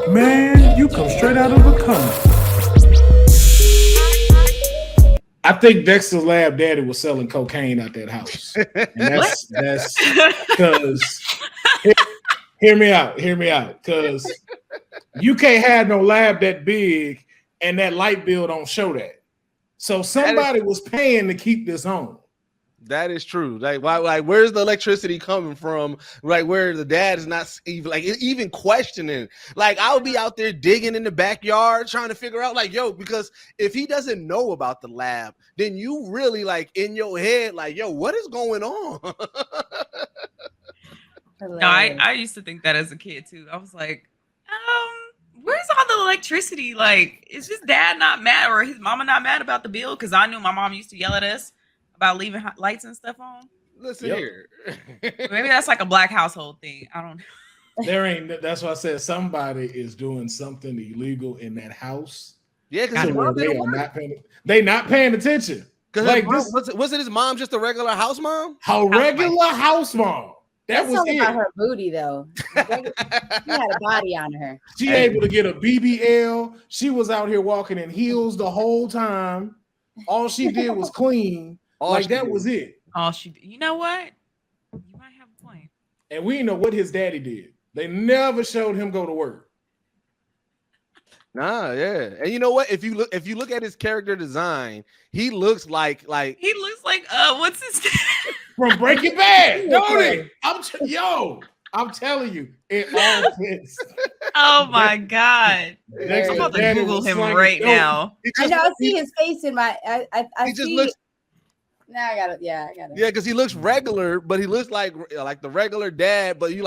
Man, you come straight out of a comic. I think Dexter's lab daddy was selling cocaine out that house. And that's because hear me out. Because you can't have no lab that big and that light bill don't show that. So somebody was paying to keep this on. That is true. Like, why? Like, where's the electricity coming from? Right, where the dad is not even questioning. Like, I'll be out there digging in the backyard trying to figure out, like, yo, because if he doesn't know about the lab, then you really like in your head, like, yo, what is going on? No, I used to think that as a kid too. I was like, where's all the electricity? Like, is his dad not mad or his mama not mad about the bill? Because I knew my mom used to yell at us about leaving lights and stuff on. Listen here. Maybe that's like a black household thing. I don't know. There ain't. That's why I said somebody is doing something illegal in that house. Yeah, because they not paying attention. Because like wasn't his mom just a regular house mom? House mom. That was it. About her booty though. She had a body on her. She able to get a BBL. She was out here walking in heels the whole time. All she did was clean. Was it. All she did. You know what? You might have a point. And we know what his daddy did. They never showed him go to work. Nah, yeah. And you know what? If you look at his character design, he looks like what's his name? From Breaking Bad, don't it? I'm telling you, it all fits. Oh my god! I'm about to Google him right now. I know. I see his face in my. I see. Looks. Now I got it. Yeah, I got it. Yeah, because he looks regular, but he looks like the regular dad. But he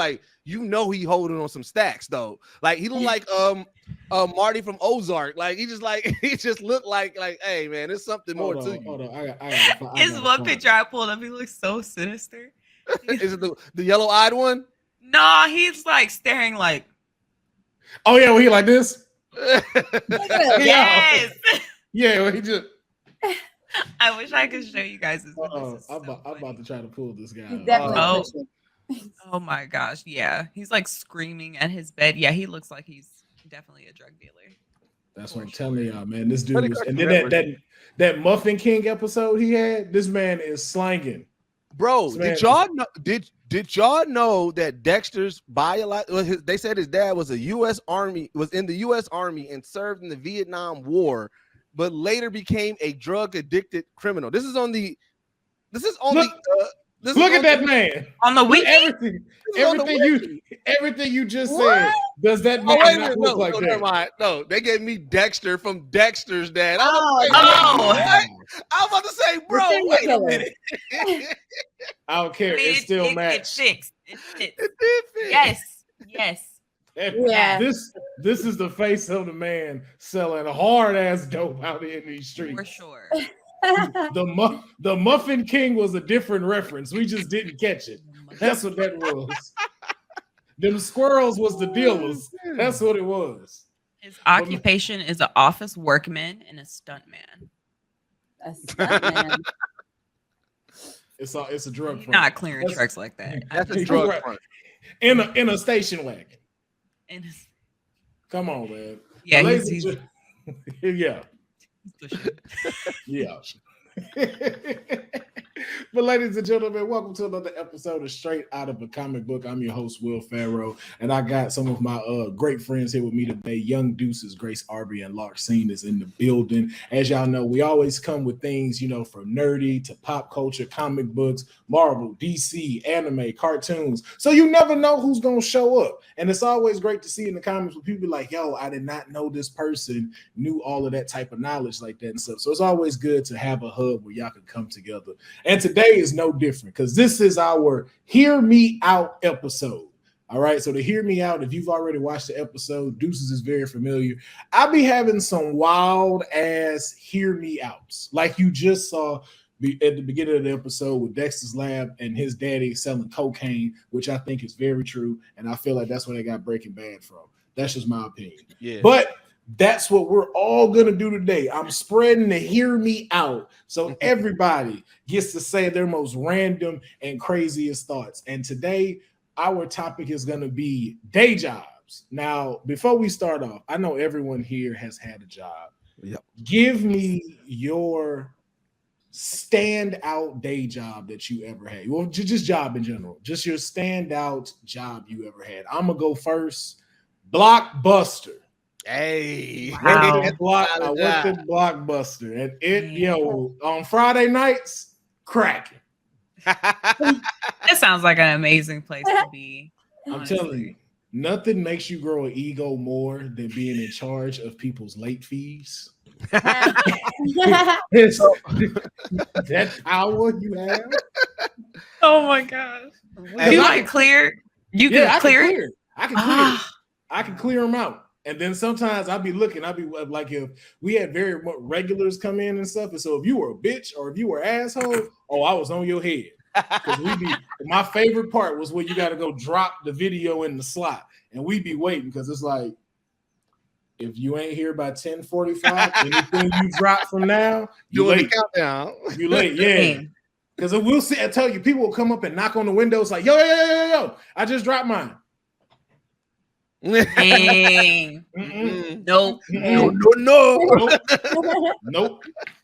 he holding on some stacks though. Like he look like Marty from Ozark. Like he just looked like hey man, there's something more to you. Hold on. It's one picture I pulled up. He looks so sinister. Is it the yellow-eyed one? No, he's like staring like. Oh yeah, well he like this. Yes. Yeah, well, he just. I wish I could show you guys this. I'm about to try to pull this guy. Oh my gosh, yeah, he's like screaming at his bed. Yeah, he looks like he's definitely a drug dealer. That's what I'm telling y'all, man. This dude was, and then that Muffin King episode he had. This man is slanging. Bro, did y'all know? Did y'all know that Dexter's they said his dad was in the U.S. Army and served in the Vietnam War, but later became a drug addicted criminal. This is on the. Look at that man on the wiki. Everything you just said. Does that man look like that? No, they gave me Dexter from Dexter's dad. I was about to say, bro, wait a minute. I don't care. It still matched. It did fit. Yes. Yeah. This is the face of the man selling hard ass dope out here in these streets. For sure. The Muffin King was a different reference. We just didn't catch it. That's what that was. Them squirrels was the dealers. That's what it was. His occupation is an office workman and a stuntman. A stuntman. It's a drug front. Not clearing trucks like that. That's a drug front. In a station wagon. Come on, man. Yeah, yeah. Yeah. But ladies and gentlemen, welcome to another episode of Straight Out of a Comic Book. I'm your host, Will Pharaoh, and I got some of my great friends here with me today. Young Deuces, Grace Aubry, and Larxene is in the building. As y'all know, we always come with things, from nerdy to pop culture, comic books, Marvel, DC, anime, cartoons. So you never know who's going to show up. And it's always great to see in the comments when people be like, yo, I did not know this person knew all of that type of knowledge like that and stuff. So it's always good to have a hub where y'all can come together. And today is no different because this is our Hear Me Out episode. All right. So to hear me out, if you've already watched the episode, Deuces is very familiar. I'll be having some wild ass hear me outs like you just saw at the beginning of the episode with Dexter's lab and his daddy selling cocaine, which I think is very true. And I feel like that's where they got Breaking Bad from. That's just my opinion. Yeah. But That's what we're all gonna do today. I'm spreading the hear me out so everybody gets to say their most random and craziest thoughts. And today, our topic is gonna be day jobs. Now, before we start off, I know everyone here has had a job. Yep. Give me your standout day job that you ever had. Well, just job in general. Just your standout job you ever had. I'm gonna go first. Blockbuster. Hey, Wow. I worked at Blockbuster, and on Friday nights, cracking. That sounds like an amazing place to be. I'm telling you, nothing makes you grow an ego more than being in charge of people's late fees. That power you have. Oh my gosh! Hey, You like clear? You can clear it. I can clear it. I can clear them out. And then sometimes I'll be looking, like, if we had very regulars come in and stuff. And so if you were a bitch or if you were an asshole, I was on your head. Because my favorite part was when you got to go drop the video in the slot. And we'd be waiting because it's like, if you ain't here by 10:45, anything you drop from now, you doing late. the countdown. You late, yeah. Because we'll see, I tell you, people will come up and knock on the windows like, yo, I just dropped mine. Dang. Nope. Nope.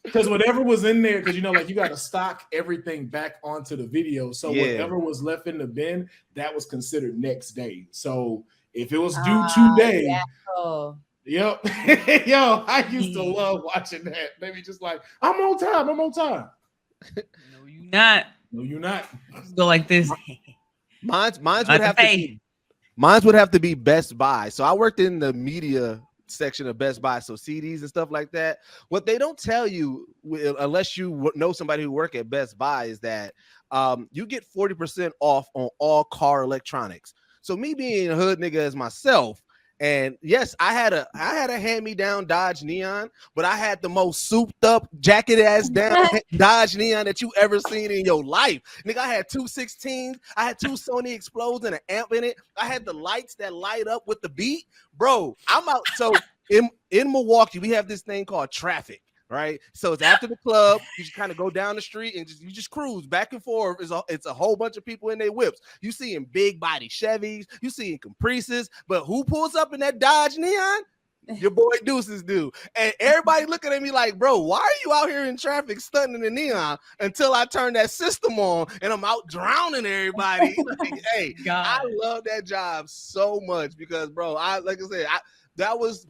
Because whatever was in there, because you got to stock everything back onto the video. So whatever was left in the bin, that was considered next day. So if it was due today, yep. Yo, I used to love watching that. Maybe just like, I'm on time. No, you're not. No, you're not. Just go like this. Mine's would have to be Best Buy. So I worked in the media section of Best Buy, so CDs and stuff like that. What they don't tell you, unless you know somebody who work at Best Buy, is that you get 40% off on all car electronics. So me being a hood nigga as myself, and yes, I had a hand-me-down Dodge Neon, but I had the most souped up, jacket ass down Dodge Neon that you ever seen in your life. Nigga, I had 2 16s, I had 2 Sony Explodes and an amp in it. I had the lights that light up with the beat. Bro, I'm out. So in Milwaukee, we have this thing called traffic. Right, so it's after the club. You just kind of go down the street and you just cruise back and forth. It's a whole bunch of people in their whips. You seeing big body Chevys, you seeing Caprices, but who pulls up in that Dodge Neon? Your boy Deuces do. And everybody looking at me like, bro, why are you out here in traffic stunting in the neon? Until I turn that system on and I'm out drowning everybody. Like, hey, God. I love that job so much because, bro, that was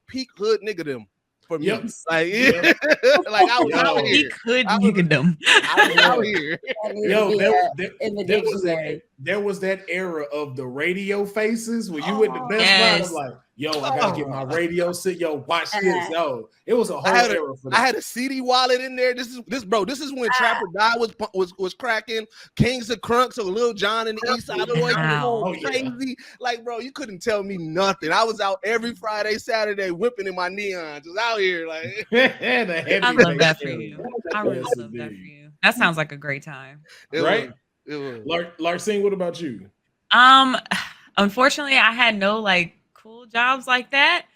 peak hood nigga-dom. For me, like I was out here. He could nigga them. I was out here. There was that era of the radio faces when you went to Best Buy. I'm like, yo, I gotta get my radio set. Yo, watch this. Yo, it was a whole era for that. I had a CD wallet in there. This is when Trapper Die was cracking. Kings of Crunk, so Lil Jon and the East Side of the crazy. Like, bro, you couldn't tell me nothing. I was out every Friday, Saturday, whipping in my neons, just out here like. I love that for you. I really love that for you. That sounds like a great time, right? Larxene, what about you? Unfortunately, I had no cool jobs like that,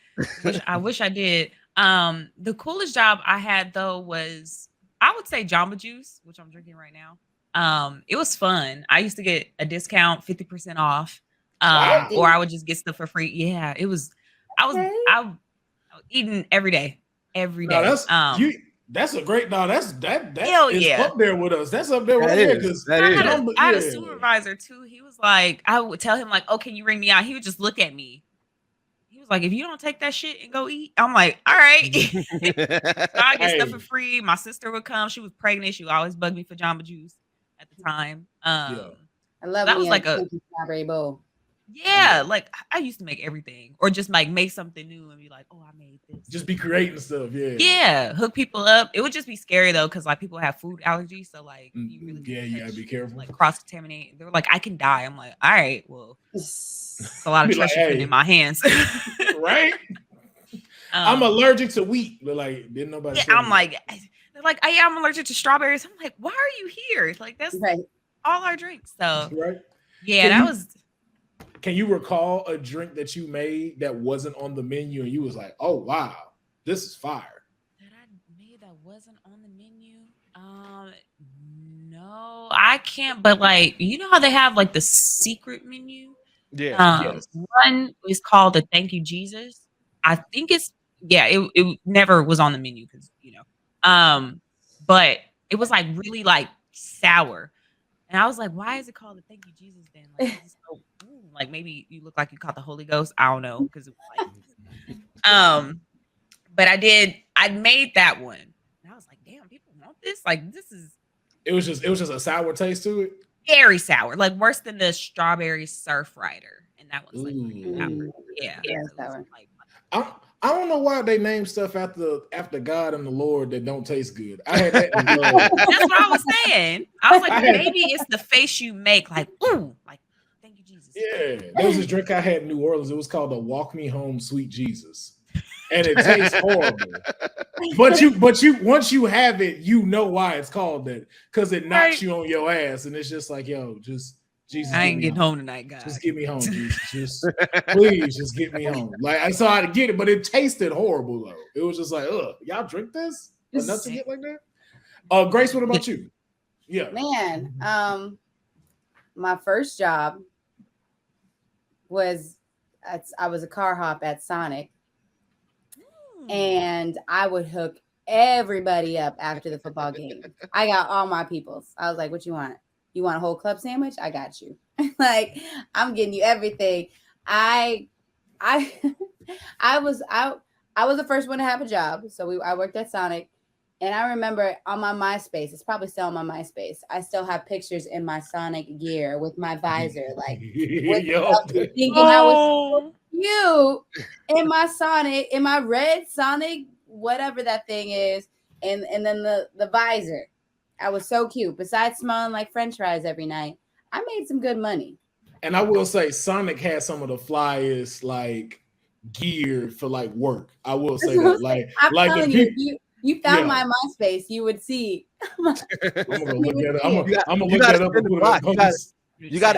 which I wish I did. The coolest job I had though was, I would say, Jamba juice, which I'm drinking right now. It was fun. I used to get a discount, 50% off, or I would just get stuff for free. Yeah, it was. I was eating every day. No, that's a great. No, that's hell is yeah. up there with us. That's up there right there. Because I had a supervisor too. He was like, I would tell him like, "Oh, can you ring me out?" He would just look at me. He was like, "If you don't take that shit and go eat," I'm like, "All right." So I get stuff for free. My sister would come. She was pregnant. She would always bug me for Jamba juice at the time. I love that was like a strawberry bowl. Yeah, like I used to make everything, or just make something new and be like, "Oh, I made this." Just be creating stuff, yeah. Hook people up. It would just be scary though, because people have food allergies, so you really you gotta be careful. Cross contaminate. They were like, "I can die." I'm like, "All right, well, it's a lot of trash in my hands." Right. I'm allergic to wheat, but didn't nobody. Yeah, I'm like, they're like, I'm allergic to strawberries. I'm like, why are you here? Like that's all our drinks. So right. Yeah, that was. can you recall a drink that you made that wasn't on the menu and you was like, oh wow, this is fire? That I made that wasn't on the menu. No, I can't. But like, you know how they have like the secret menu? Yeah. Yes. One is called the Thank You Jesus. I think it's it never was on the menu because but it was like really like sour. And I was like, why is it called the Thank You Jesus then? Like, it's so, like maybe you look like you caught the Holy Ghost. I don't know. Because but I made that one. And I was like, damn, people want this? Like, this is It was just a sour taste to it. very sour, like worse than the strawberry surf rider. And that one's like pretty sour. Yeah. Sour. Like, I don't know why they name stuff after God and the Lord that don't taste good. I had that. that's what I was saying. I was like, maybe it's the face you make, like, ooh, like, thank you, Jesus. Yeah, there was this drink I had in New Orleans. It was called the Walk Me Home Sweet Jesus, and it tastes horrible. But you once you have it, you know why it's called that, because it knocks you on your ass, and it's just like, yo, just Jesus. I ain't getting home tonight, guys. Just get me home, Jesus. Just please, just get me home. Like, I saw how to get it, but it tasted horrible though. It was just like, ugh, y'all drink this? Enough to get like that? Grace, what about you? Yeah, Man, my first job was I was a car hop at Sonic, and I would hook everybody up after the football game. I got all my peoples. I was like, what you want? You want a whole club sandwich? I got you. Like, I'm getting you everything. I was the first one to have a job. So I worked at Sonic, and I remember on my MySpace, it's probably still on my MySpace, I still have pictures in my Sonic gear with my visor, like thinking I was so cute in my Sonic, in my red Sonic, whatever that thing is, and then the visor. I was so cute. Besides smelling like French fries every night, I made some good money. And I will say, Sonic has some of the flyest like gear for like work. I will say that. Like, I'm like telling if you found my MySpace, you would see. I'm gonna look at it. I'm gonna look that up and put it on. You got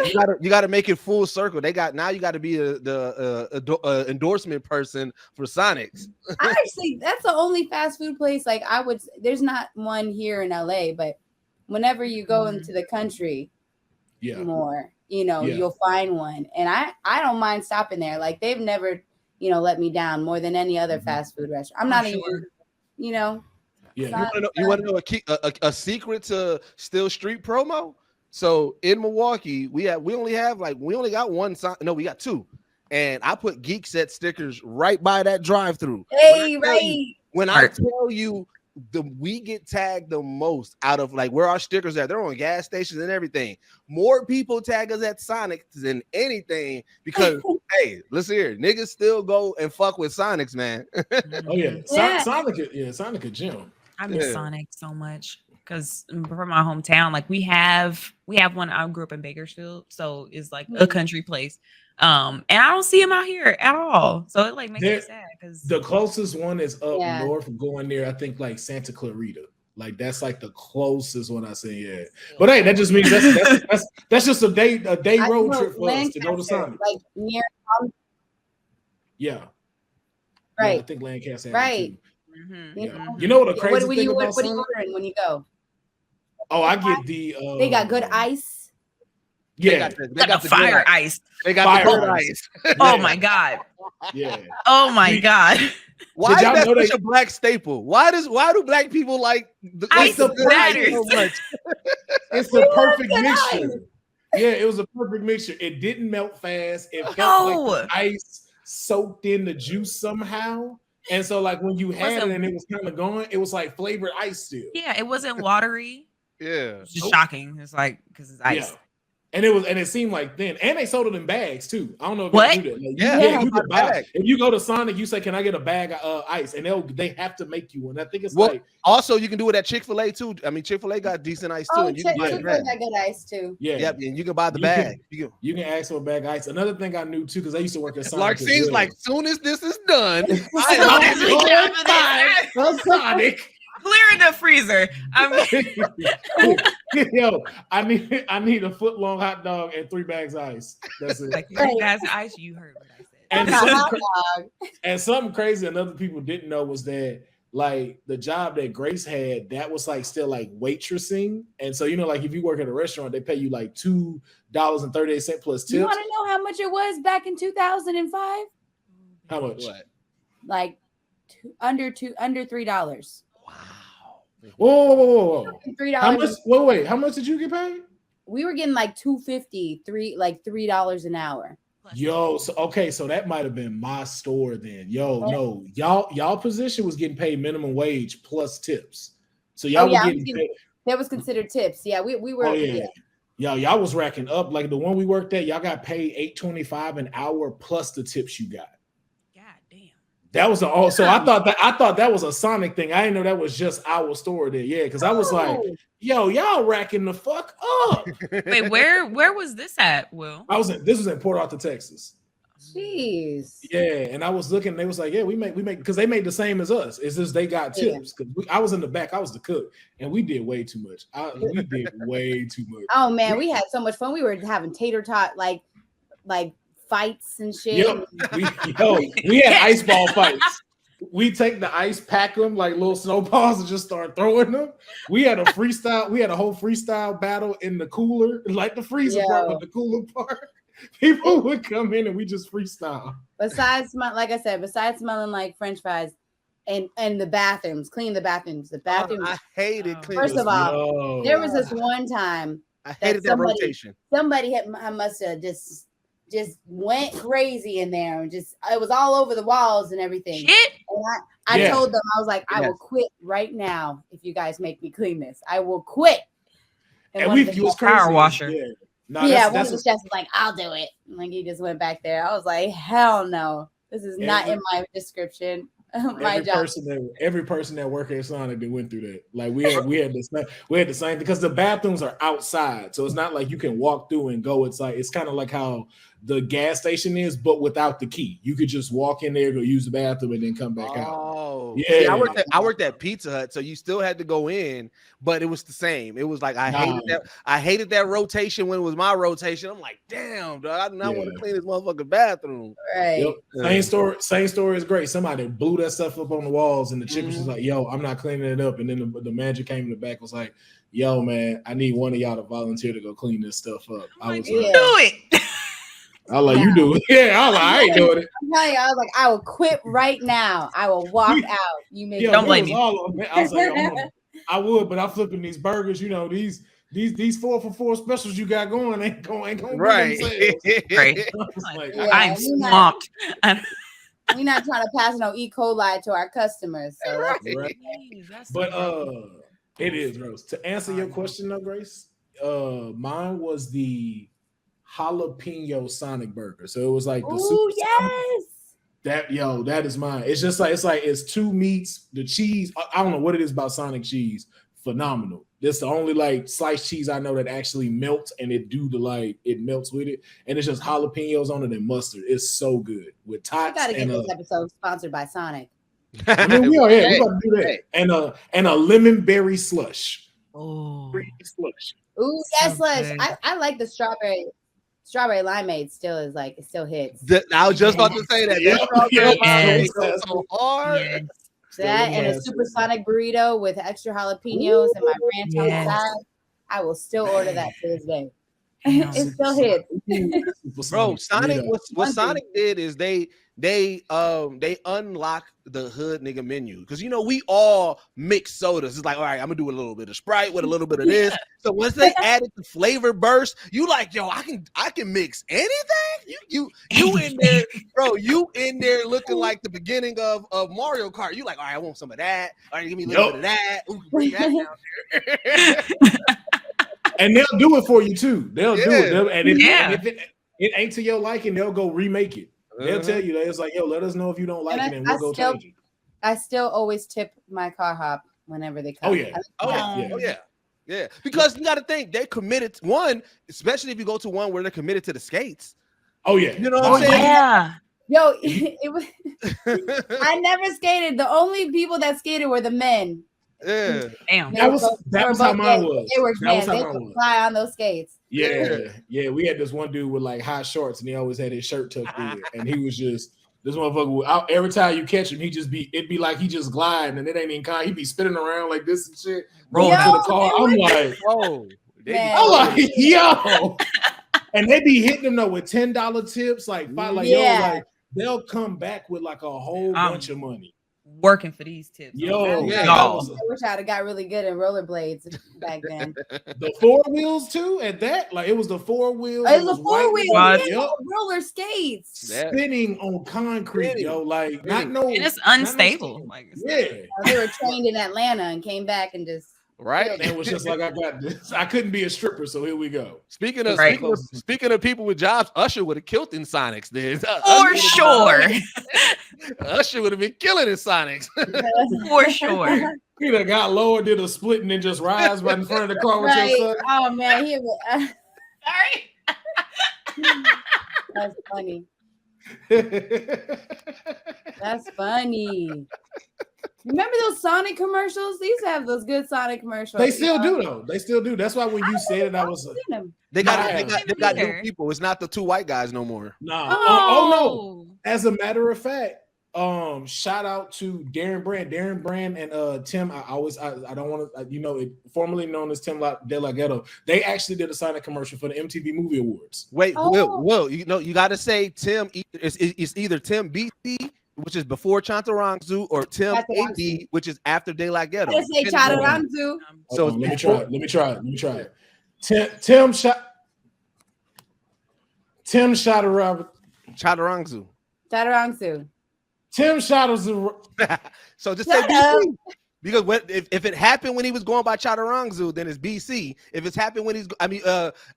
to make it full circle. You got to be the endorsement person for Sonics. Actually, that's the only fast food place. Like, there's not one here in LA, but whenever you go into the country, more, you'll find one. And I don't mind stopping there. Like, they've never, let me down more than any other fast food restaurant. I'm not even, Yeah. You want to know a secret to Still Street promo? So in Milwaukee, we only got one sign. No, we got two. And I put Geek Set stickers right by that drive-through. Hey, right. When I tell you we get tagged the most out of like where our stickers are, they're on gas stations and everything. More people tag us at Sonic than anything because hey, listen here, niggas still go and fuck with Sonics, man. Oh yeah. Sonic a gym. I miss Sonic so much. Because from my hometown, like we have one. I grew up in Bakersfield, so it's like a country place. And I don't see him out here at all. So it like makes me sad because the closest one is up north, going near, I think, like Santa Clarita. Like that's like the closest one I say. Yeah, but hey, that just means that's just a day road trip for us to go to Sonic. Like near. Yeah. Right. Yeah, I think Lancaster. Right. Mm-hmm. Yeah. You know what the crazy thing about what are you ordering when you go? Oh, I get the. They got good ice. Yeah, they got the fire ice. They got the good ice. Oh my god. Yeah. Oh my god. Why is that such a black staple? Why do black people like ice so much? It's the perfect mixture. Yeah, it was a perfect mixture. It didn't melt fast. It felt like the ice soaked in the juice somehow. And so, like, when you had it and it was kind of gone, it was like flavored ice still. Yeah, it wasn't watery. Yeah, it's just shocking. It's like because it's ice. Yeah. And it seemed like then, and they sold it in bags too. I don't know if what? You do that. Like, you can buy. If you go to Sonic, you say, "Can I get a bag of ice?" And they have to make you one. I think it's like also you can do it at Chick-fil-A too. I mean, Chick-fil-A got decent ice too. And you can buy Chick-fil-A got good ice too. Yeah, yep, and you can buy the bag. You can ask for a bag of ice. Another thing I knew too, because I used to work at Sonic. Larxene's like, soon as this is done, I'm Sonic. clearing the freezer. Yo, I need a foot long hot dog and 3 bags of ice. That's it. Like 3 bags of ice. You heard what I said. And something crazy and other people didn't know was that like the job that Grace had, that was like still like waitressing. And so, you know, like if you work at a restaurant, they pay you like $2.38 plus tips. You want to know how much it was back in 2005? How much? What? Like under $3. Wow. Whoa. $3. How much? Wait. How much did you get paid? We were getting like $2.50, $3 an hour. Yo, so that might have been my store then. No, y'all position was getting paid minimum wage plus tips. So y'all were getting paid. That was considered tips. Yeah, we were. Oh yeah. Y'all was racking up. Like the one we worked at, y'all got paid $8.25 an hour plus the tips you got. God damn. That was so I thought that was a Sonic thing. I didn't know that was just our store there. Yeah, because I was like, yo, y'all racking the fuck up. Wait, where was this at, Will? This was in Port Arthur, Texas. Jeez. Yeah, and I was looking, they was like, yeah, we make because they made the same as us. It's just they got tips. Because I was in the back, I was the cook, and we did way too much. We did way too much. Oh man, we had so much fun. We were having tater tot like fights and shit. Yep. We had ice ball fights. We take the ice, pack them like little snowballs, and just start throwing them. We had a freestyle. We had a whole freestyle battle in the cooler, like the freezer part, but the cooler part. People would come in and we just freestyle. Besides smelling like French fries and the bathrooms, clean the bathrooms. The bathrooms. I hated cleaning. First of all, there was this one time I hated that rotation. Somebody must have just went crazy in there and it was all over the walls and everything. Shit. And I told them, I was like, I will quit right now if you guys make me clean this. I will quit. And we use power washer. Yeah. No, one of the chefs was like, I'll do it. Like he just went back there. I was like, hell no. This is not in my description. My job. Every person that worked at Sonic that went through that. Like we had the same because the bathrooms are outside. So it's not like you can walk through and go inside. It's kind of like how the gas station is, but without the key. You could just walk in there, go use the bathroom, and then come back out. Oh, yeah. See, I worked at Pizza Hut, so you still had to go in, but it was the same. It was like I hated that rotation when it was my rotation. I'm like, damn, dog, I do not want to clean this motherfucking bathroom. Right. Yep. Same story is great. Somebody blew that stuff up on the walls, and the chick was just like, yo, I'm not cleaning it up. And then the manager came in the back, was like, yo, man, I need one of y'all to volunteer to go clean this stuff up. I was like, do it. I was like, you do it. Yeah, I was like, I ain't doing it. I'm telling you, I was like, I will quit right now. I will walk out. You may don't blame me. I was like, I would, but I'm flipping these burgers. You know, these 4 for $4 specials you got going ain't going right. Right. I'm swamped. We're not trying to pass no E. coli to our customers. So right. But it is, Rose. To answer your question though, Grace, mine was the jalapeno Sonic burger. So it was like the super yes. That is mine. It's just like it's 2 meats, the cheese. I don't know what it is about Sonic cheese. Phenomenal. This the only like sliced cheese I know that actually melts and it melts with it. And it's just jalapenos on it and mustard. It's so good with tots. I gotta get this episode sponsored by Sonic. I mean, we're gonna do that. And a lemon berry slush. Oh, slush. Ooh, yes, slush. I like the strawberry limeade. It still hits. I was just about to say that. Yes. So hard. Yes. That and a supersonic burrito with extra jalapenos and my ranch on the side. I will still order that to this day. It still hits. Bro, Sonic, what Sonic did is they unlock the hood nigga menu, because you know we all mix sodas. It's like, all right, I'm gonna do a little bit of Sprite with a little bit of this. So once they added the flavor burst, you like, yo, I can mix anything. You in there, bro. You in there looking like the beginning of Mario Kart. You like, all right, I want some of that. All right, give me a little bit of that. Ooh, bring that down there. And they'll do it for you too. They'll do it. And if it ain't to your liking, they'll go remake it. They'll tell you that it's like, yo, let us know if you don't like it, and we'll go change it. I still always tip my car hop whenever they come. Yeah. Because you got to think they're committed. One, especially if you go to one where they're committed to the skates. Oh yeah, you know what I'm saying? Yeah. Yo, it was. I never skated. The only people that skated were the men. Yeah. Damn. That was how mine was. They were, That was how they mine could was. fly on those skates. Yeah. We had this one dude with like high shorts, and he always had his shirt tucked in, and he was just this motherfucker. Every time you catch him, it'd be like he just gliding, and it ain't even kind. He'd be spinning around like this and shit. Rolling to the car. I'm like, oh, I'm like, yo. And they be hitting them though with $10 tips, like they'll come back with like a whole bunch of money. Working for these tips. Yo, I wish I'd have got really good at rollerblades back then. The 4 wheels too. At that, like it was the 4 wheels. It was the 4 wheels. Roller skates spinning on concrete, yo. Like and it's unstable. They were trained in Atlanta and came back and just. Right, and it was just like I got this. I couldn't be a stripper, so here we go. Speaking of people with jobs, Usher would have killed in Sonics. Then for sure, Usher would have been killing in Sonics for sure. He'd have got lower, did a split, and then just rise right in front of the car with your son. Oh man, he was. Sorry, that's funny. That's funny. Remember those Sonic commercials? They used to have those good Sonic commercials. They still do though. They still do. That's why when you said it, I was. They got new people. It's not the 2 white guys no more. No. Oh no. As a matter of fact, shout out to Darren Brand and Tim. I don't want to formerly known as Tim De La Ghetto. They actually did a Sonic commercial for the MTV Movie Awards. Wait, Will, you got to say Tim. It's either Tim BC, which is before Chantarangsu, or Tim AD, which is after De La Ghetto. Let's say Chantarangsu. So let me try it. Tim Chantarangsu. Tim Chantarangsu. So just say BC. Because if it happened when he was going by Chantarangsu, then it's BC. If it's happened when if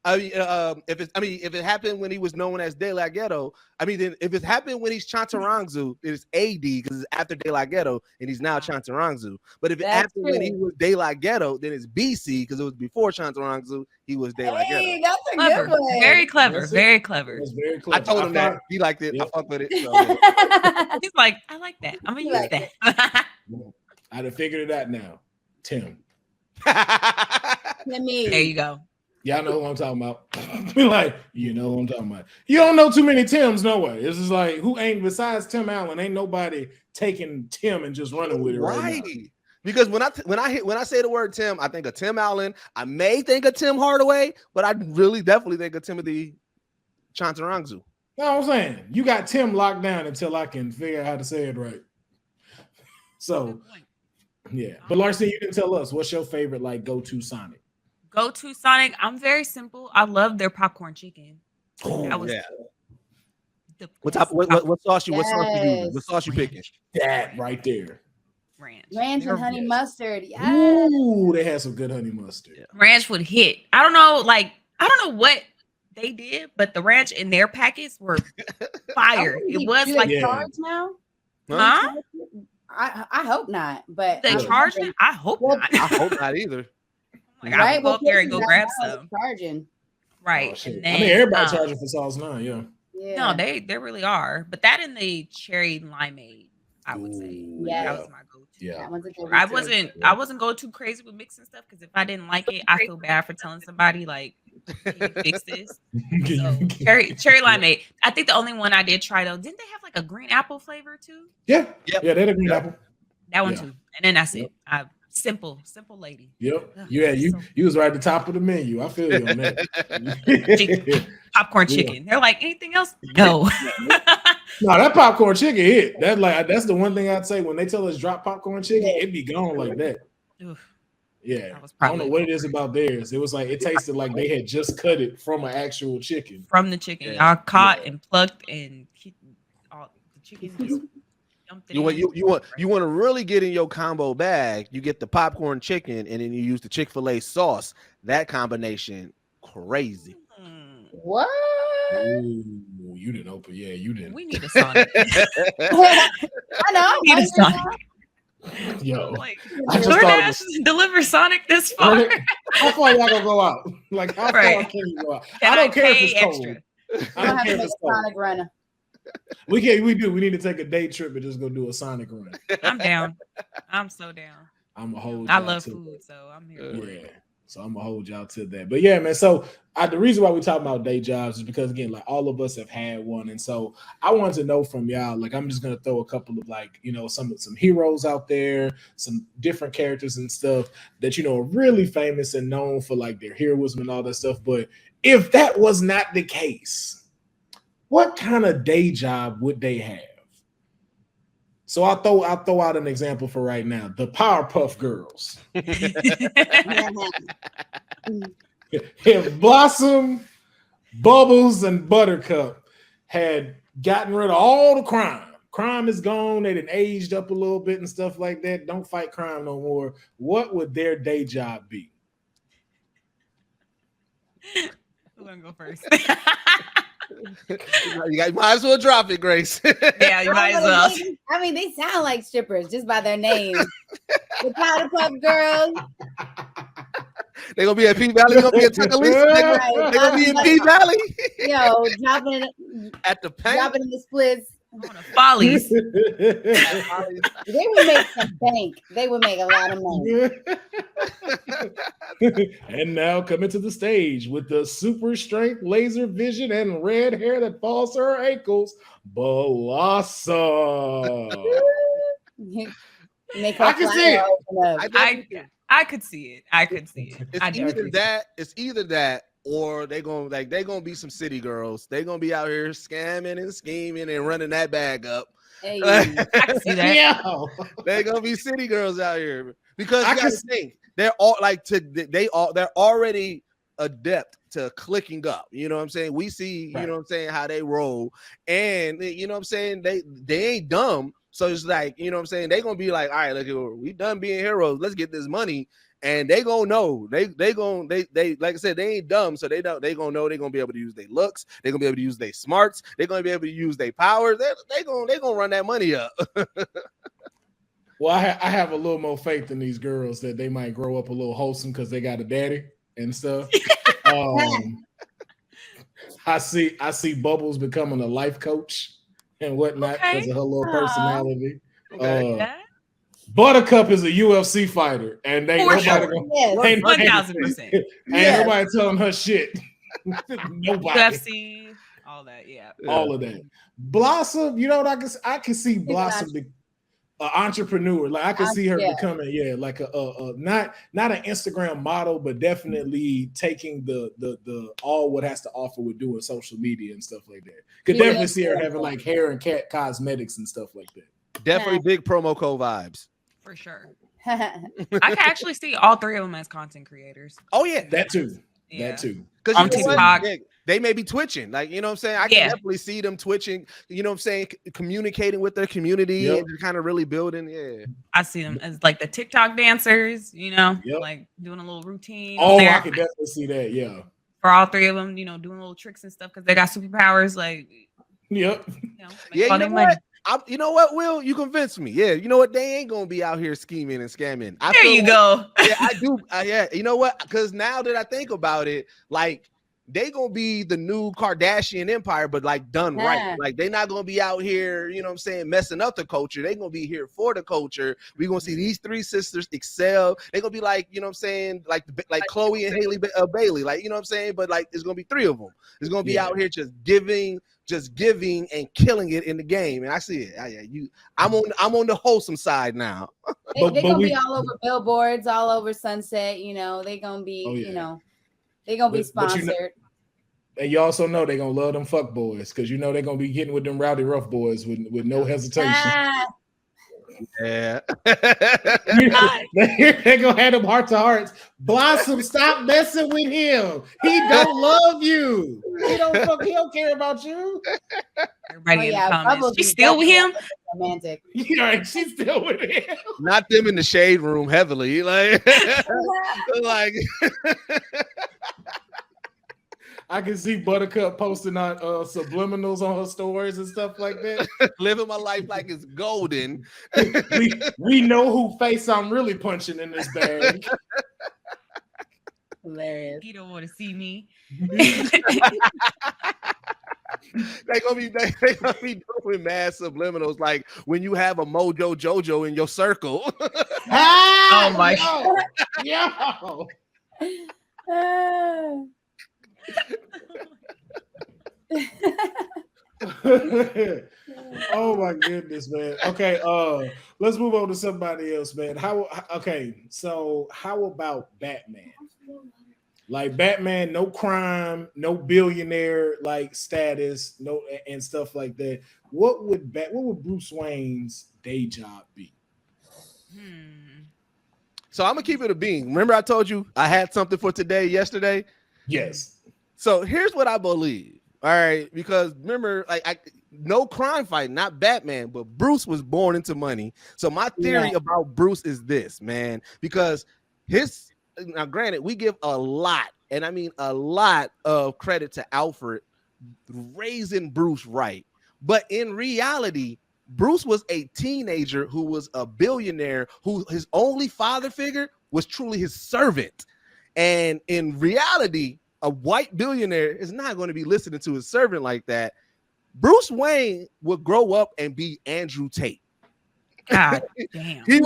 it happened when he was known as De La Ghetto, then if it happened when he's Chantarangsu, it's AD because it's after De La Ghetto and he's now Chantarangsu. But if it happened when he was De La Ghetto, then it's BC because it was before Chantarangsu. He was De La Ghetto. That's a good one. Very clever. Very clever. Very clever. I told him that he liked it. Yep. I fucked with it. So. He's like, I like that. I'm gonna use that. I'd have figured it out now. Tim. There you go. Y'all know who I'm talking about. Like, you know who I'm talking about. You don't know too many Tims, no way. It's just like, who ain't, besides Tim Allen, ain't nobody taking Tim and just running with it right now. Because when I say the word Tim, I think of Tim Allen. I may think of Tim Hardaway, but I really definitely think of Timothy Chantarangsu. You know what I'm saying? You got Tim locked down until I can figure out how to say it right. So, yeah. But Larxene, you can tell us, what's your favorite like go-to Sonic? Go-to Sonic, I'm very simple. I love their popcorn chicken. Oh, yeah. What sauce you using? What sauce you picking? That right there. Ranch and honey mustard. Yes. Ooh, they had some good honey mustard. Yeah. Ranch would hit. I don't know what they did, but the ranch in their packets were fire. It was like charge now. Huh? I hope not, but they charging. I hope not. I hope not either. Like, I go up there and go grab some. Charging. Right. Oh, and then, everybody charging for sauce now. Yeah. No, they really are. But that and the cherry limeade, I would say. Yeah. That was my go-to. Yeah. I wasn't go too crazy with mixing stuff because if I didn't like it, I feel bad for telling somebody like, can you fix this? So, cherry limeade. I think the only one I did try though, didn't they have like a green apple flavor too? Yeah. Yep. Yeah, they had a green apple. That one too. And then that's it. Simple lady. Yep. Yeah, you was right at the top of the menu. I feel you on that. Popcorn chicken. They're like, anything else? No. No, that popcorn chicken hit. That's the one thing I'd say when they tell us drop popcorn chicken, it'd be gone like that. Oof. Yeah. I don't know what it is about theirs. It was like it tasted like they had just cut it from an actual chicken. From the chicken. Yeah. I caught and plucked and all the chicken just you want to really get in your combo bag, you get the popcorn chicken and then you use the Chick-fil-A sauce. That combination, crazy. What? Ooh, you didn't open. Yeah, you didn't. We need a Sonic. I know. We need a Sonic. Yo, like, DoorDash deliver Sonic this far. How far y'all gonna go out? Like how far can you go out? I don't care if it's cold. I don't care if it's cold. Sonic runner. We need to take a day trip and just go do a Sonic run. I'm down. I'm so down. I'm gonna hold. I y'all love to food, that. so I'm here for Yeah. it. So I'm gonna hold y'all to that. But yeah, man. So the reason why we talk about day jobs is because again, like all of us have had one, and so I wanted to know from y'all. Like, I'm just gonna throw a couple of like some heroes out there, some different characters and stuff that are really famous and known for like their heroism and all that stuff. But if that was not the case, what kind of day job would they have? So I'll throw out an example for right now. The Powerpuff Girls. If Blossom, Bubbles, and Buttercup had gotten rid of all the crime is gone. They done aged up a little bit and stuff like that. Don't fight crime no more. What would their day job be? Who's gonna go first? You might as well drop it, Grace. Yeah, you might as well. I mean, they sound like strippers just by their names. The Powerpuff Girls. They're gonna be at P Valley. They're gonna be at Tuckalisa. They're gonna be in P Valley. Yo, dropping At the paint. dropping in the splits. On the follies. They would make some bank. They would make a lot of money. And now coming to the stage with the super strength, laser vision, and red hair that falls to her ankles, Blossom. I can see it. I could see it. I could see it. It's either that or they're gonna be some city girls. They're gonna be out here scamming and scheming and running that bag up. Hey. I can see that. Yeah. They're gonna be city girls out here because I you gotta think they're already adept to clicking up. You know what I'm saying? We see, Right. you know what I'm saying, how they roll, and you know what I'm saying, they ain't dumb. So it's like, you know what I'm saying, they gonna be like, all right, look, we done being heroes, let's get this money. And they gonna know, they like I said, they ain't dumb, so they gonna know they're gonna be able to use their looks, they're gonna be able to use their smarts, they're gonna be able to use their powers, they gonna run that money up. Well, I have a little more faith in these girls that they might grow up a little wholesome because they got a daddy and stuff. I see Bubbles becoming a life coach and whatnot because of her little personality. Okay. Buttercup is a UFC fighter, and ain't For nobody sure. ain't 1000%. Ain't nobody telling her shit. Nobody. UFC, all that, yeah. All of that. Blossom, you know what I can see Blossom be an entrepreneur. Like I can see her becoming, like a not an Instagram model, but definitely taking the all what has to offer with doing social media and stuff like that. Could definitely see her having like hair and cat cosmetics and stuff like that. Definitely big promo code vibes. For sure. I can actually see all three of them as content creators. Oh yeah, that too. Yeah. That too. Because on TikTok, they may be twitching, like, you know what I'm saying. I can definitely see them twitching. You know what I'm saying, communicating with their community and kind of really building. Yeah, I see them as like the TikTok dancers. Like doing a little routine. Oh, I could definitely see that. Yeah. For all three of them, doing little tricks and stuff because they got superpowers. Like, yep. You know what? You know what, Will? You convinced me. Yeah, you know what? They ain't gonna be out here scheming and scamming. There you go. Yeah, I do. Yeah, you know what? Because now that I think about it, like they gonna be the new Kardashian empire, but like done right. Like they not gonna be out here, you know what I'm saying, messing up the culture. They gonna be here for the culture. We gonna see these three sisters excel. They gonna be like, you know what I'm saying, like Chloe and Haley Bailey, like, you know what I'm saying, but like it's gonna be three of them. It's gonna be out here just giving and killing it in the game, and I see it. I'm on the wholesome side now. They're gonna be all over billboards, all over Sunset. They're gonna be, they're gonna be sponsored. And you also know they're gonna love them fuck boys because they're gonna be getting with them rowdy rough boys with no hesitation. Yeah. They're gonna have them heart to hearts. Blossom, stop messing with him. He don't love you. He don't care about you. Everybody in the comments. She's still with him. Romantic. Yeah, she's still with him. Not them in the shade room heavily. Like I can see Buttercup posting on subliminals on her stories and stuff like that. Living my life like it's golden. we know who face I'm really punching in this bag. Hilarious. You don't want to see me. They gonna be doing mad subliminals like when you have a Mojo Jojo in your circle. Oh my yo. Oh my goodness, man. Okay, let's move on to somebody else, man. How about Batman? Like Batman, no crime, no billionaire like status, no and stuff like that. What would Bruce Wayne's day job be? So I'm gonna keep it a bean. Remember, I told you I had something for yesterday. Yes. So here's what I believe. All right, because remember, no crime fight, not Batman, but Bruce was born into money. So my theory about Bruce is this, man, because now granted, we give a lot, and I mean a lot of credit to Alfred raising Bruce right. But in reality, Bruce was a teenager who was a billionaire who his only father figure was truly his servant. And in reality, a white billionaire is not going to be listening to his servant like that. Bruce Wayne would grow up and be Andrew Tate. God damn. Bruce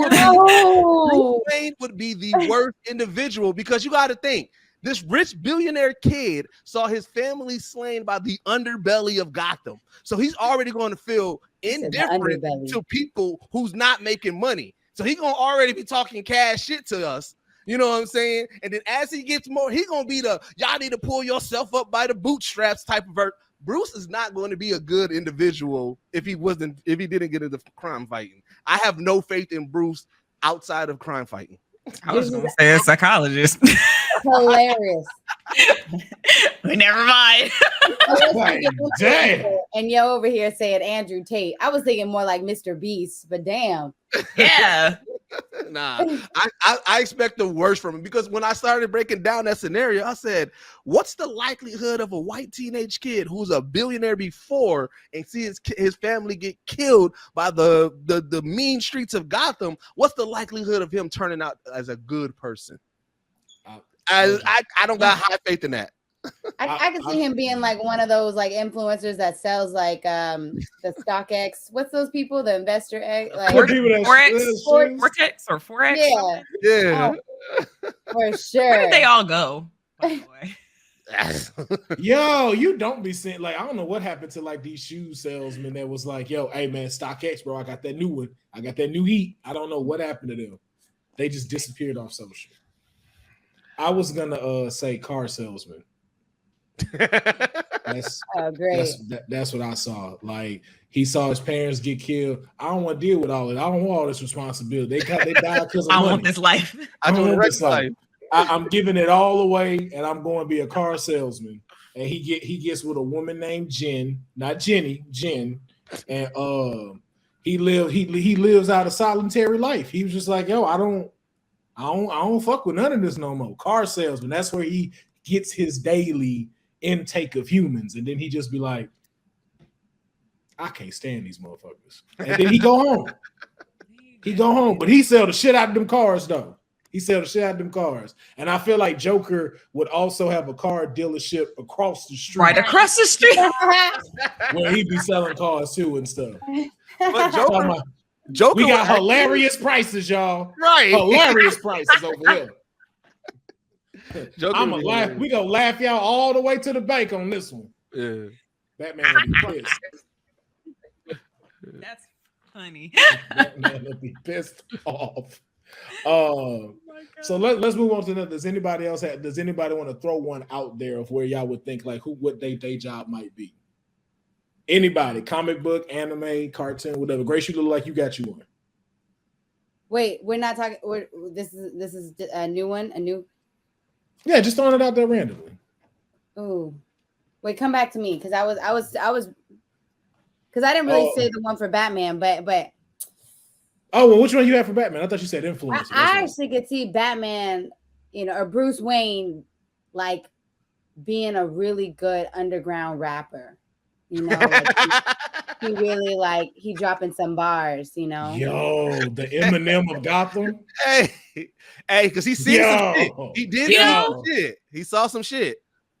Wayne would be the worst individual because you got to think, this rich billionaire kid saw his family slain by the underbelly of Gotham. So he's already going to feel indifferent to people who's not making money. So he's going to already be talking cash shit to us. You know what I'm saying? And then as he gets more, he's going to be y'all need to pull yourself up by the bootstraps type of vert. Bruce is not going to be a good individual if he didn't get into crime fighting. I have no faith in Bruce outside of crime fighting. I was going to say a psychologist. Hilarious. Never mind. Damn. And yo over here saying Andrew Tate. I was thinking more like Mr. Beast, but damn. Yeah. Nah, I expect the worst from him because when I started breaking down that scenario, I said, what's the likelihood of a white teenage kid who's a billionaire before and see his family get killed by the mean streets of Gotham? What's the likelihood of him turning out as a good person? I don't got high faith in that. I can see him being like one of those like influencers that sells like the StockX. What's those people? The investor egg, like Forex or Forex? Yeah, yeah, for sure. Where did they all go? By the way? Yo, you don't be saying like I don't know what happened to like these shoe salesmen that was like, yo, hey man, StockX, bro, I got that new one. I got that new heat. I don't know what happened to them. They just disappeared off social. I was gonna say car salesman. That's what I saw. Like he saw his parents get killed. I don't want to deal with all of it. I don't want all this responsibility. They died because of money. I want this life. I don't want this life. I'm giving it all away, and I'm going to be a car salesman. And he gets with a woman named Jen, not Jenny, Jen, and he lives out a solitary life. He was just like, yo, I don't fuck with none of this no more. Car salesman. That's where he gets his daily intake of humans, and then he just be like, I can't stand these motherfuckers. And then he go home. He go home, but he sell the shit out of them cars though. He sell the shit out of them cars. And I feel like Joker would also have a car dealership across the street. Right across the street. Where he'd be selling cars too and stuff. But Joker we got hilarious prices, y'all. Right. Hilarious prices over here. I'm gonna laugh. We gonna laugh y'all all the way to the bank on this one. Yeah. Batman will be pissed. That's funny. Batman will be pissed off. So let's move on to another. Does anybody want to throw one out there of where y'all would think like what their day job might be? Anybody, comic book, anime, cartoon, whatever. Grace, you look like you got you one. Wait, we're not talking. This is a new one. Yeah, just throwing it out there randomly. Oh, wait, come back to me because I was because I didn't really say the one for Batman, but. Oh, well, which one you have for Batman? I thought you said influencer. I actually could see Batman, or Bruce Wayne, like being a really good underground rapper. Like he really he dropping some bars. Yo, the Eminem of Gotham. Hey, because he seen some shit. He did some shit. He saw some shit.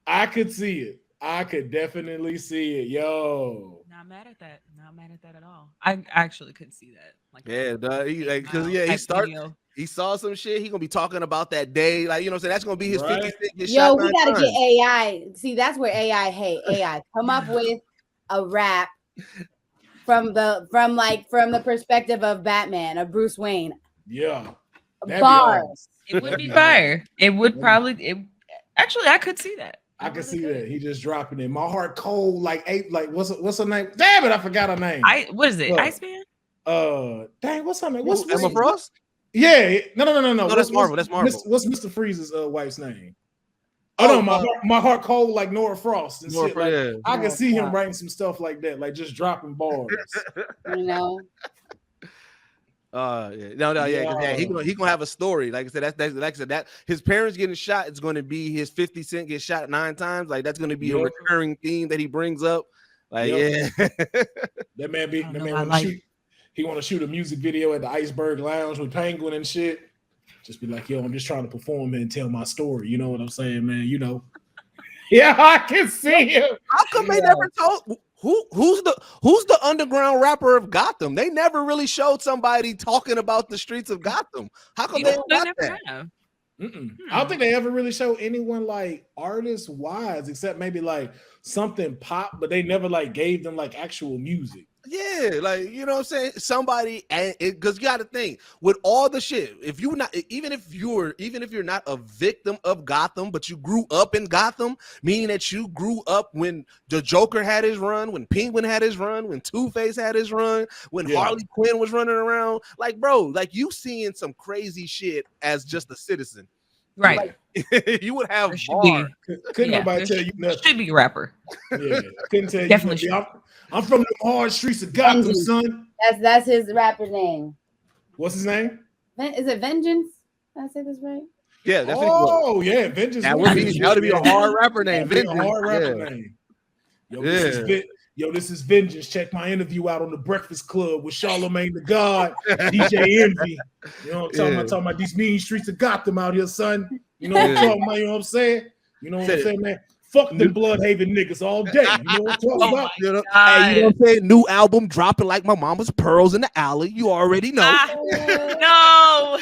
I could see it. I could definitely see it, yo. Not mad at that. Not mad at that at all. I actually could see that. Like, Yeah, duh, he like because type he saw some shit. He gonna be talking about that day, like you know, what I'm saying that's gonna be his 50 Right. cent. Get Yo, shot we 9 gotta times. get AI. See, that's where AI hate AI. Come up with a rap from the perspective of Batman, of Bruce Wayne. Yeah. That'd be Bars. awesome. It would be fire. It would probably. Actually, I could see that. I can see that. He just dropping it. My heart cold, like what's her name? Damn it, I forgot her name. What is it? Iceman? Dang, what's her name? What's Emma Frost? Yeah, no. No, that's Marvel. That's Marvel. What's Mr. Freeze's wife's name? Oh no, my heart cold like Nora Frost and shit. Like, yeah. I can see him writing some stuff like that, like just dropping bars. You know. Yeah, yeah. He gonna have a story. Like I said, that's like I said, that his parents getting shot is going to be his 50 Cent get shot 9 times. Like that's going to be a recurring theme that he brings up. Like yeah, that man want to shoot. He want to shoot a music video at the Iceberg Lounge with Penguin and shit. Just be like, yo, I'm just trying to perform and tell my story. You know what I'm saying, man? You know. Yeah, I can see him. How come they never told? Who's the underground rapper of Gotham? They never really showed somebody talking about the streets of Gotham. How come they got that? I don't think they ever really show anyone like artist wise, except maybe like something pop, but they never like gave them like actual music. Yeah, like you know what I'm saying. Somebody, and because you got to think with all the shit. If you're not, even if you're not a victim of Gotham, but you grew up in Gotham, meaning that you grew up when the Joker had his run, when Penguin had his run, when Two-Face had his run, when Harley Quinn was running around. Like, bro, like you seeing some crazy shit as just a citizen, right? Like, you would have bars. Couldn't nobody tell you nothing. Should be a rapper. Yeah, couldn't tell you Definitely nothing. I'm from the hard streets of Gotham, son. That's his rapper name. What's his name? Is it Vengeance? Did I say this right? Yeah, that's yeah, Vengeance. That would be a hard rapper name. Vengeance. A hard rapper name. Yo, this is Vengeance. Check my interview out on the Breakfast Club with Charlemagne the God, DJ Envy. You know what I'm talking about? Talking about these mean streets of Gotham out here, son. You know what I'm talking about? You know what I'm saying? You know what I'm saying, man? Fuck them Bloodhaven niggas all day. You know what I'm talking about? You know, hey, you know what I'm saying? New album dropping like my mama's pearls in the alley. You already know. No.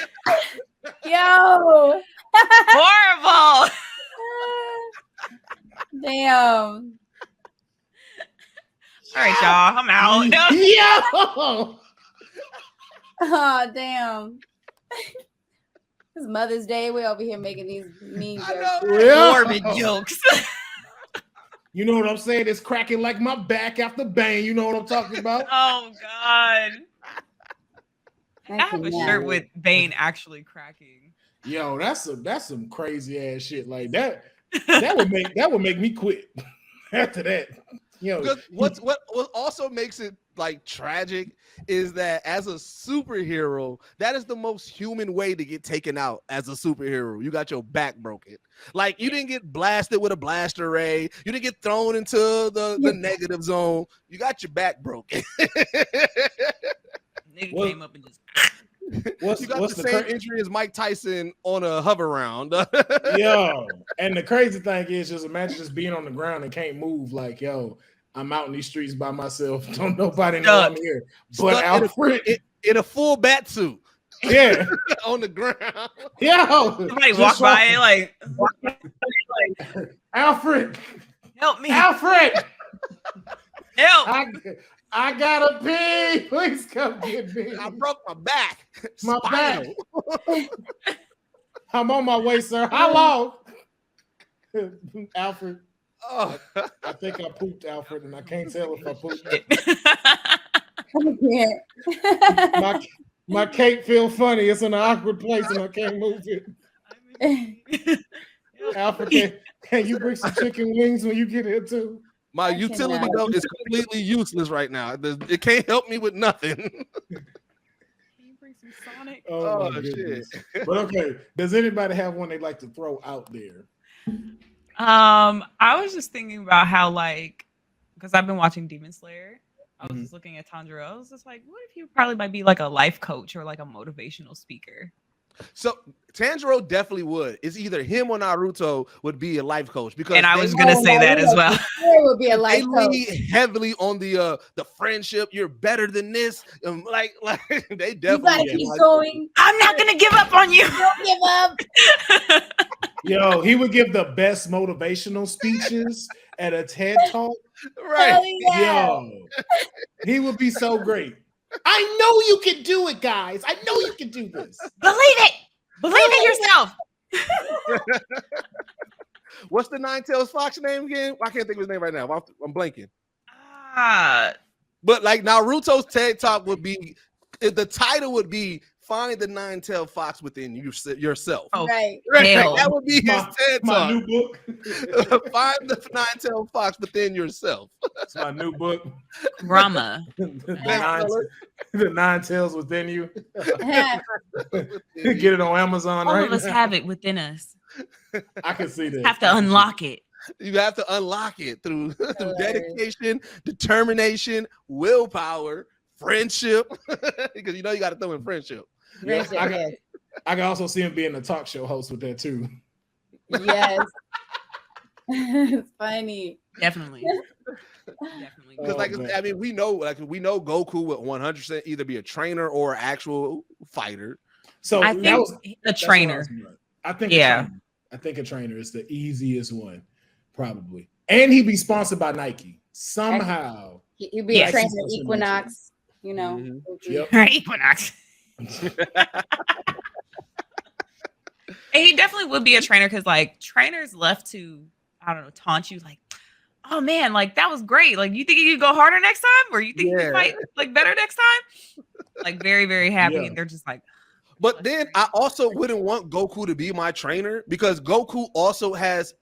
Yo. Horrible. Damn. All right, y'all. I'm out. Yo. Oh, damn. It's Mother's Day. We're over here making these mean jokes. Morbid jokes. You know what I'm saying? It's cracking like my back after Bane. You know what I'm talking about? Oh, God. I have a shirt with Bane actually cracking. Yo, that's some crazy ass shit like that. That would make me quit after that. You know, what also makes it like tragic is that as a superhero, that is the most human way to get taken out. As a superhero, you got your back broken. Like you didn't get blasted with a blaster ray. You didn't get thrown into the negative zone. You got your back broken. Nigga came up and just. You got the same injury as Mike Tyson on a hover round. Yo, and the crazy thing is, just imagine just being on the ground and can't move. Like, yo, I'm out in these streets by myself. Don't nobody know I'm here. But Alfred in a full bat suit. Yeah, on the ground. Yo, somebody walk by like Alfred, help me, Alfred, help. I gotta pee. Please come get me. I broke my back. My back. I'm on my way, sir. How long? Alfred. Oh, I think I pooped, Alfred, and I can't tell if I pooped. My cape feel funny. It's in an awkward place, and I can't move it. Alfred, can you bring some chicken wings when you get here too? My utility belt is completely useless right now. It can't help me with nothing. Can you bring some Sonic? Oh shit! But okay, does anybody have one they'd like to throw out there? I was just thinking about how, like, because I've been watching Demon Slayer. I was just looking at Tanjiro. I was just like, what if you probably might be like a life coach or like a motivational speaker? So Tanjiro definitely would. It's either him or Naruto would be a life coach because And I was gonna say that as well. It would be a life they coach. lean heavily on the friendship. You're better than this. Like they You definitely gotta keep going. I'm not gonna give up on you. Don't give up. Yo, he would give the best motivational speeches at a TED Talk. right. Hell yeah. Yo, he would be so great. I know you can do it, guys. I know you can do this. Believe it. Believe in yourself. What's the Nine Tails Fox name again? I can't think of his name right now. I'm blanking. Ah, But like Naruto's TED Talk would be, the title would be "Find the Nine-Tailed Fox Within Yourself." oh, Right. hell. That would be his TED My Talk. new book. Find the Nine-Tailed Fox Within Yourself. It's my new book. Brahma. The nine tails within you. Yeah. Get it on Amazon All right of us now. have it within us. I can see that. Have to unlock it. You have to unlock it through dedication, determination, willpower, friendship. Because you know you got to throw in friendship. Yeah, Friendship, I can also see him being a talk show host with that too. yes. It's funny. Definitely. Definitely. Because I mean, we know Goku would 100% either be a trainer or an actual fighter. So I that think was a that's what trainer. I think Yeah. I think a trainer is the easiest one, probably. And he'd be sponsored by Nike somehow. He'd be Yes. a trainer, Equinox, you know. Mhm. Yep. Equinox. And he definitely would be a trainer because, like, trainers left to, I don't know, taunt you, like, oh man, like that was great. Like, you think you could go harder next time, or you think you Yeah. can fight like better next time? Like, very, very happy, Yeah. and they're just like. But then I also wouldn't want Goku to be my trainer because Goku also has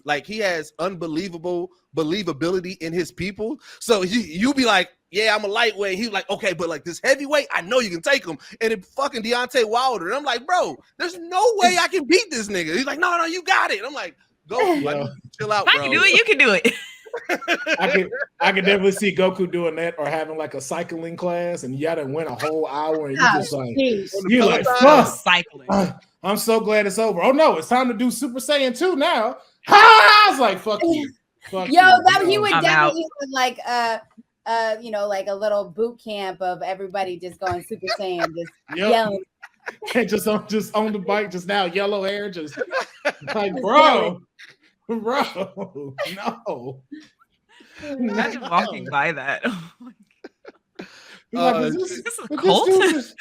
like he has unbelievable believability in his people. So you be like, yeah, I'm a lightweight. He's like, okay, but like this heavyweight, I know you can take him. And it fucking Deontay Wilder. And I'm like, bro, there's no way I can beat this nigga. He's like, no, you got it. And I'm like, Goku, Yeah. chill out, If I bro. can do it, you can do it. I could definitely see Goku doing that or having like a cycling class and you gotta win a whole hour and you just like you're like, fuck. Cycling. I'm so glad it's over. Oh no, it's time to do Super Saiyan 2 now. Ha! I was like, fuck you. Fuck Yo, you. that he would I'm definitely have like you know, like a little boot camp of everybody just going Super Saiyan, just yelling. And just on the bike, just now yellow hair, just like bro, no. Imagine walking by that. Like, Is this a cult? Does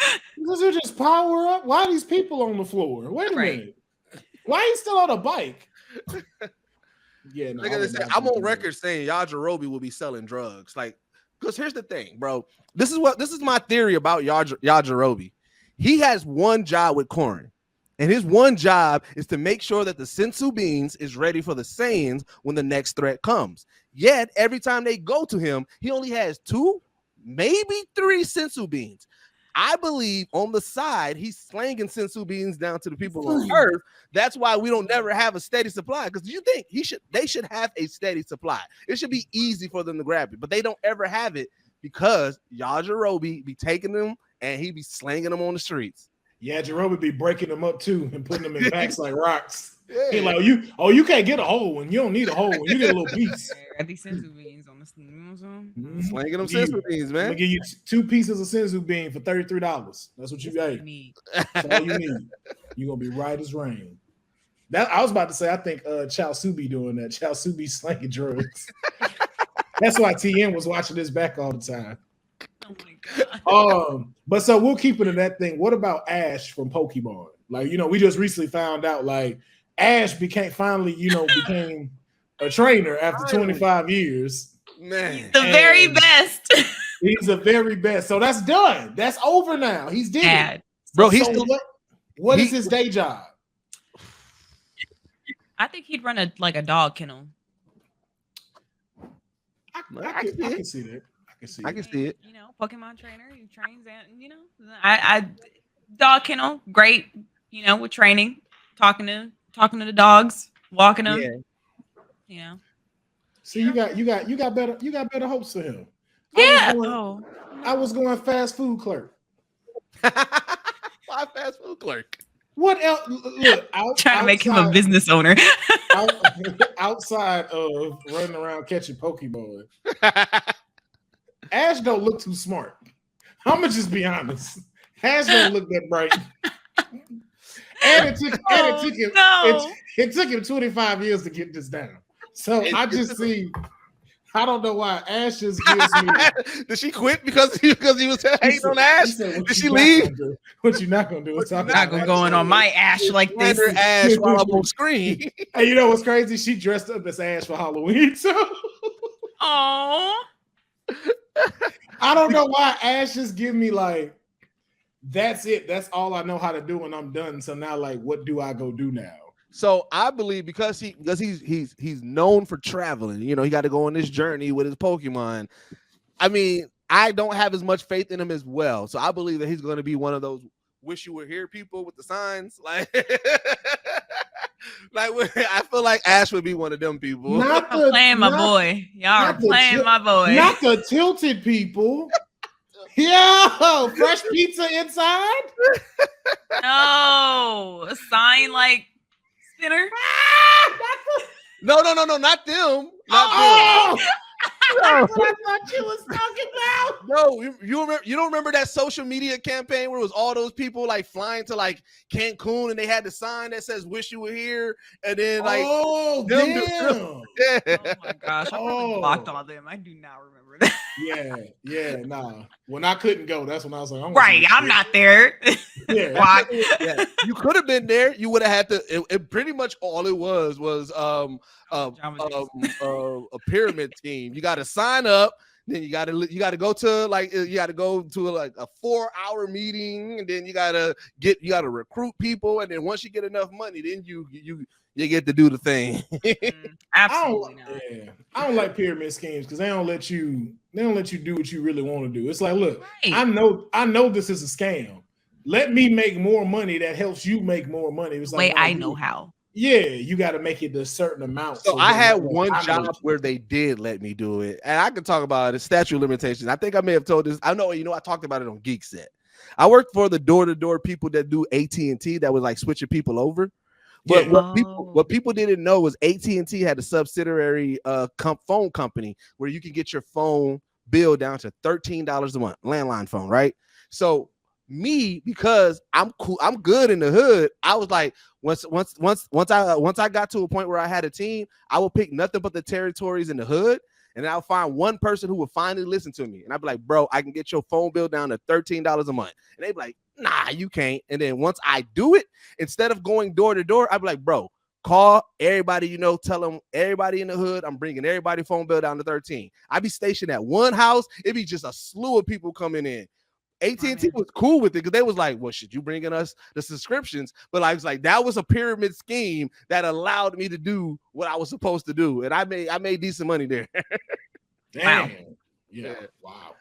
it just power up? Why are these people on the floor? Wait a minute. Why are you still on a bike? Yeah, no, I'm on record saying Yajirobe will be selling drugs. Like, because here's the thing, bro. This is my theory about Yajirobe. He has one job with Korin. And his one job is to make sure that the Sensu beans is ready for the Saiyans when the next threat comes. Yet, every time they go to him, he only has 2, maybe 3 Sensu beans. I believe on the side, he's slanging Sensu beans down to the people on Earth. That's why we don't never have a steady supply. Because you think they should have a steady supply. It should be easy for them to grab it, but they don't ever have it because Yajirobe be taking them and he be slanging them on the streets. Yeah, Jerome would be breaking them up too and putting them in backs like rocks. Yeah. He like, you can't get a whole one. You don't need a whole one. You get a little piece. Got these sensu beans on the Slanging them sensu beans, man. I'm gonna give you 2 pieces of sensu bean for $33. That's what you got. That's all you need. You're gonna be right as rain. That I was about to say, I think Chow Su be doing that. Chow Su be slanging drugs. That's why TN was watching this back all the time. Oh my god. But so we'll keep it in that thing. What about Ash from Pokemon? Like, we just recently found out like Ash became a trainer after 25 years. Man, The very best. He's the very best. So that's done. That's over now. He's did it. Bro, what is his day job? I think he'd run a dog kennel. I can see that. I can see it. Pokemon trainer, he trains and I dog kennel, great, with training, talking to the dogs, walking them. Yeah. See, you got better hopes for him. Yeah. I was going fast food clerk. Why fast food clerk? What else? Look, Trying to make him a business owner. outside of running around catching Pokemon, Ash don't look too smart. I'm gonna just be honest. Ash don't look that bright. And it took him 25 years to get this down. So I just see. I don't know why Ash just gives me. Did she quit because he was hating on Ash? Did she leave? What you not gonna do is talk not about going on my Ash like this. Ash while I'm on screen. Hey, you know what's crazy? She dressed up as Ash for Halloween. So, oh, I don't know why Ash just give me like, that's it. That's all I know how to do, and I'm done. So now, like, what do I go do now? So I believe because he's known for traveling, you know, he got to go on this journey with his Pokemon. I mean, I don't have as much faith in him as well. So I believe that he's going to be one of those wish you were here people with the signs. Like, I feel like Ash would be one of them people. I'm playing my boy. Y'all are playing my boy. Not the tilted people. Yo, fresh pizza inside? No, a sign like spinner. No, not them. Not them. That's what I thought you was talking about. No, you don't remember that social media campaign where it was all those people like flying to like Cancun and they had the sign that says "Wish you were here," and then like, oh damn, yeah. Oh my gosh, I probably blocked all them. I do not remember that. Yeah, nah. When I couldn't go, that's when I was like, right, I'm not there. Yeah, Why? Yeah. You could have been there. You would have had to. It pretty much all it was a pyramid scheme. You got to sign up, then you got to go to like a 4-hour meeting, and then you got to recruit people, and then once you get enough money, then you get to do the thing. Absolutely I don't like pyramid schemes because they don't let you do what you really want to do. It's like, look, right. I know this is a scam. Let me make more money that helps you make more money. It's like, I know how. Yeah, you got to make it a certain amount. So I had one job where they did let me do it, and I can talk about it. Statute of limitations. I think I may have told this. I know, I talked about it on Geek Set. I worked for the door-to-door people that do AT&T that was like switching people over. But what people didn't know was AT&T had a subsidiary phone company where you can get your phone bill down to $13 a month, landline phone, right? So me, because I'm cool, I'm good in the hood. I was like, once I got to a point where I had a team, I would pick nothing but the territories in the hood, and I'll find one person who would finally listen to me, and I'd be like, bro, I can get your phone bill down to $13 a month, and they'd be like, nah, you can't. And then once I do it, instead of going door to door, I'd be like, bro, call everybody, tell them everybody in the hood, I'm bringing everybody phone bill down to 13. I'd be stationed at one house. It'd be just a slew of people coming in. AT&T was cool with it because they was like, well, should you bringing us the subscriptions? But I was like, that was a pyramid scheme that allowed me to do what I was supposed to do. And I made decent money there. Damn. Yeah. Wow.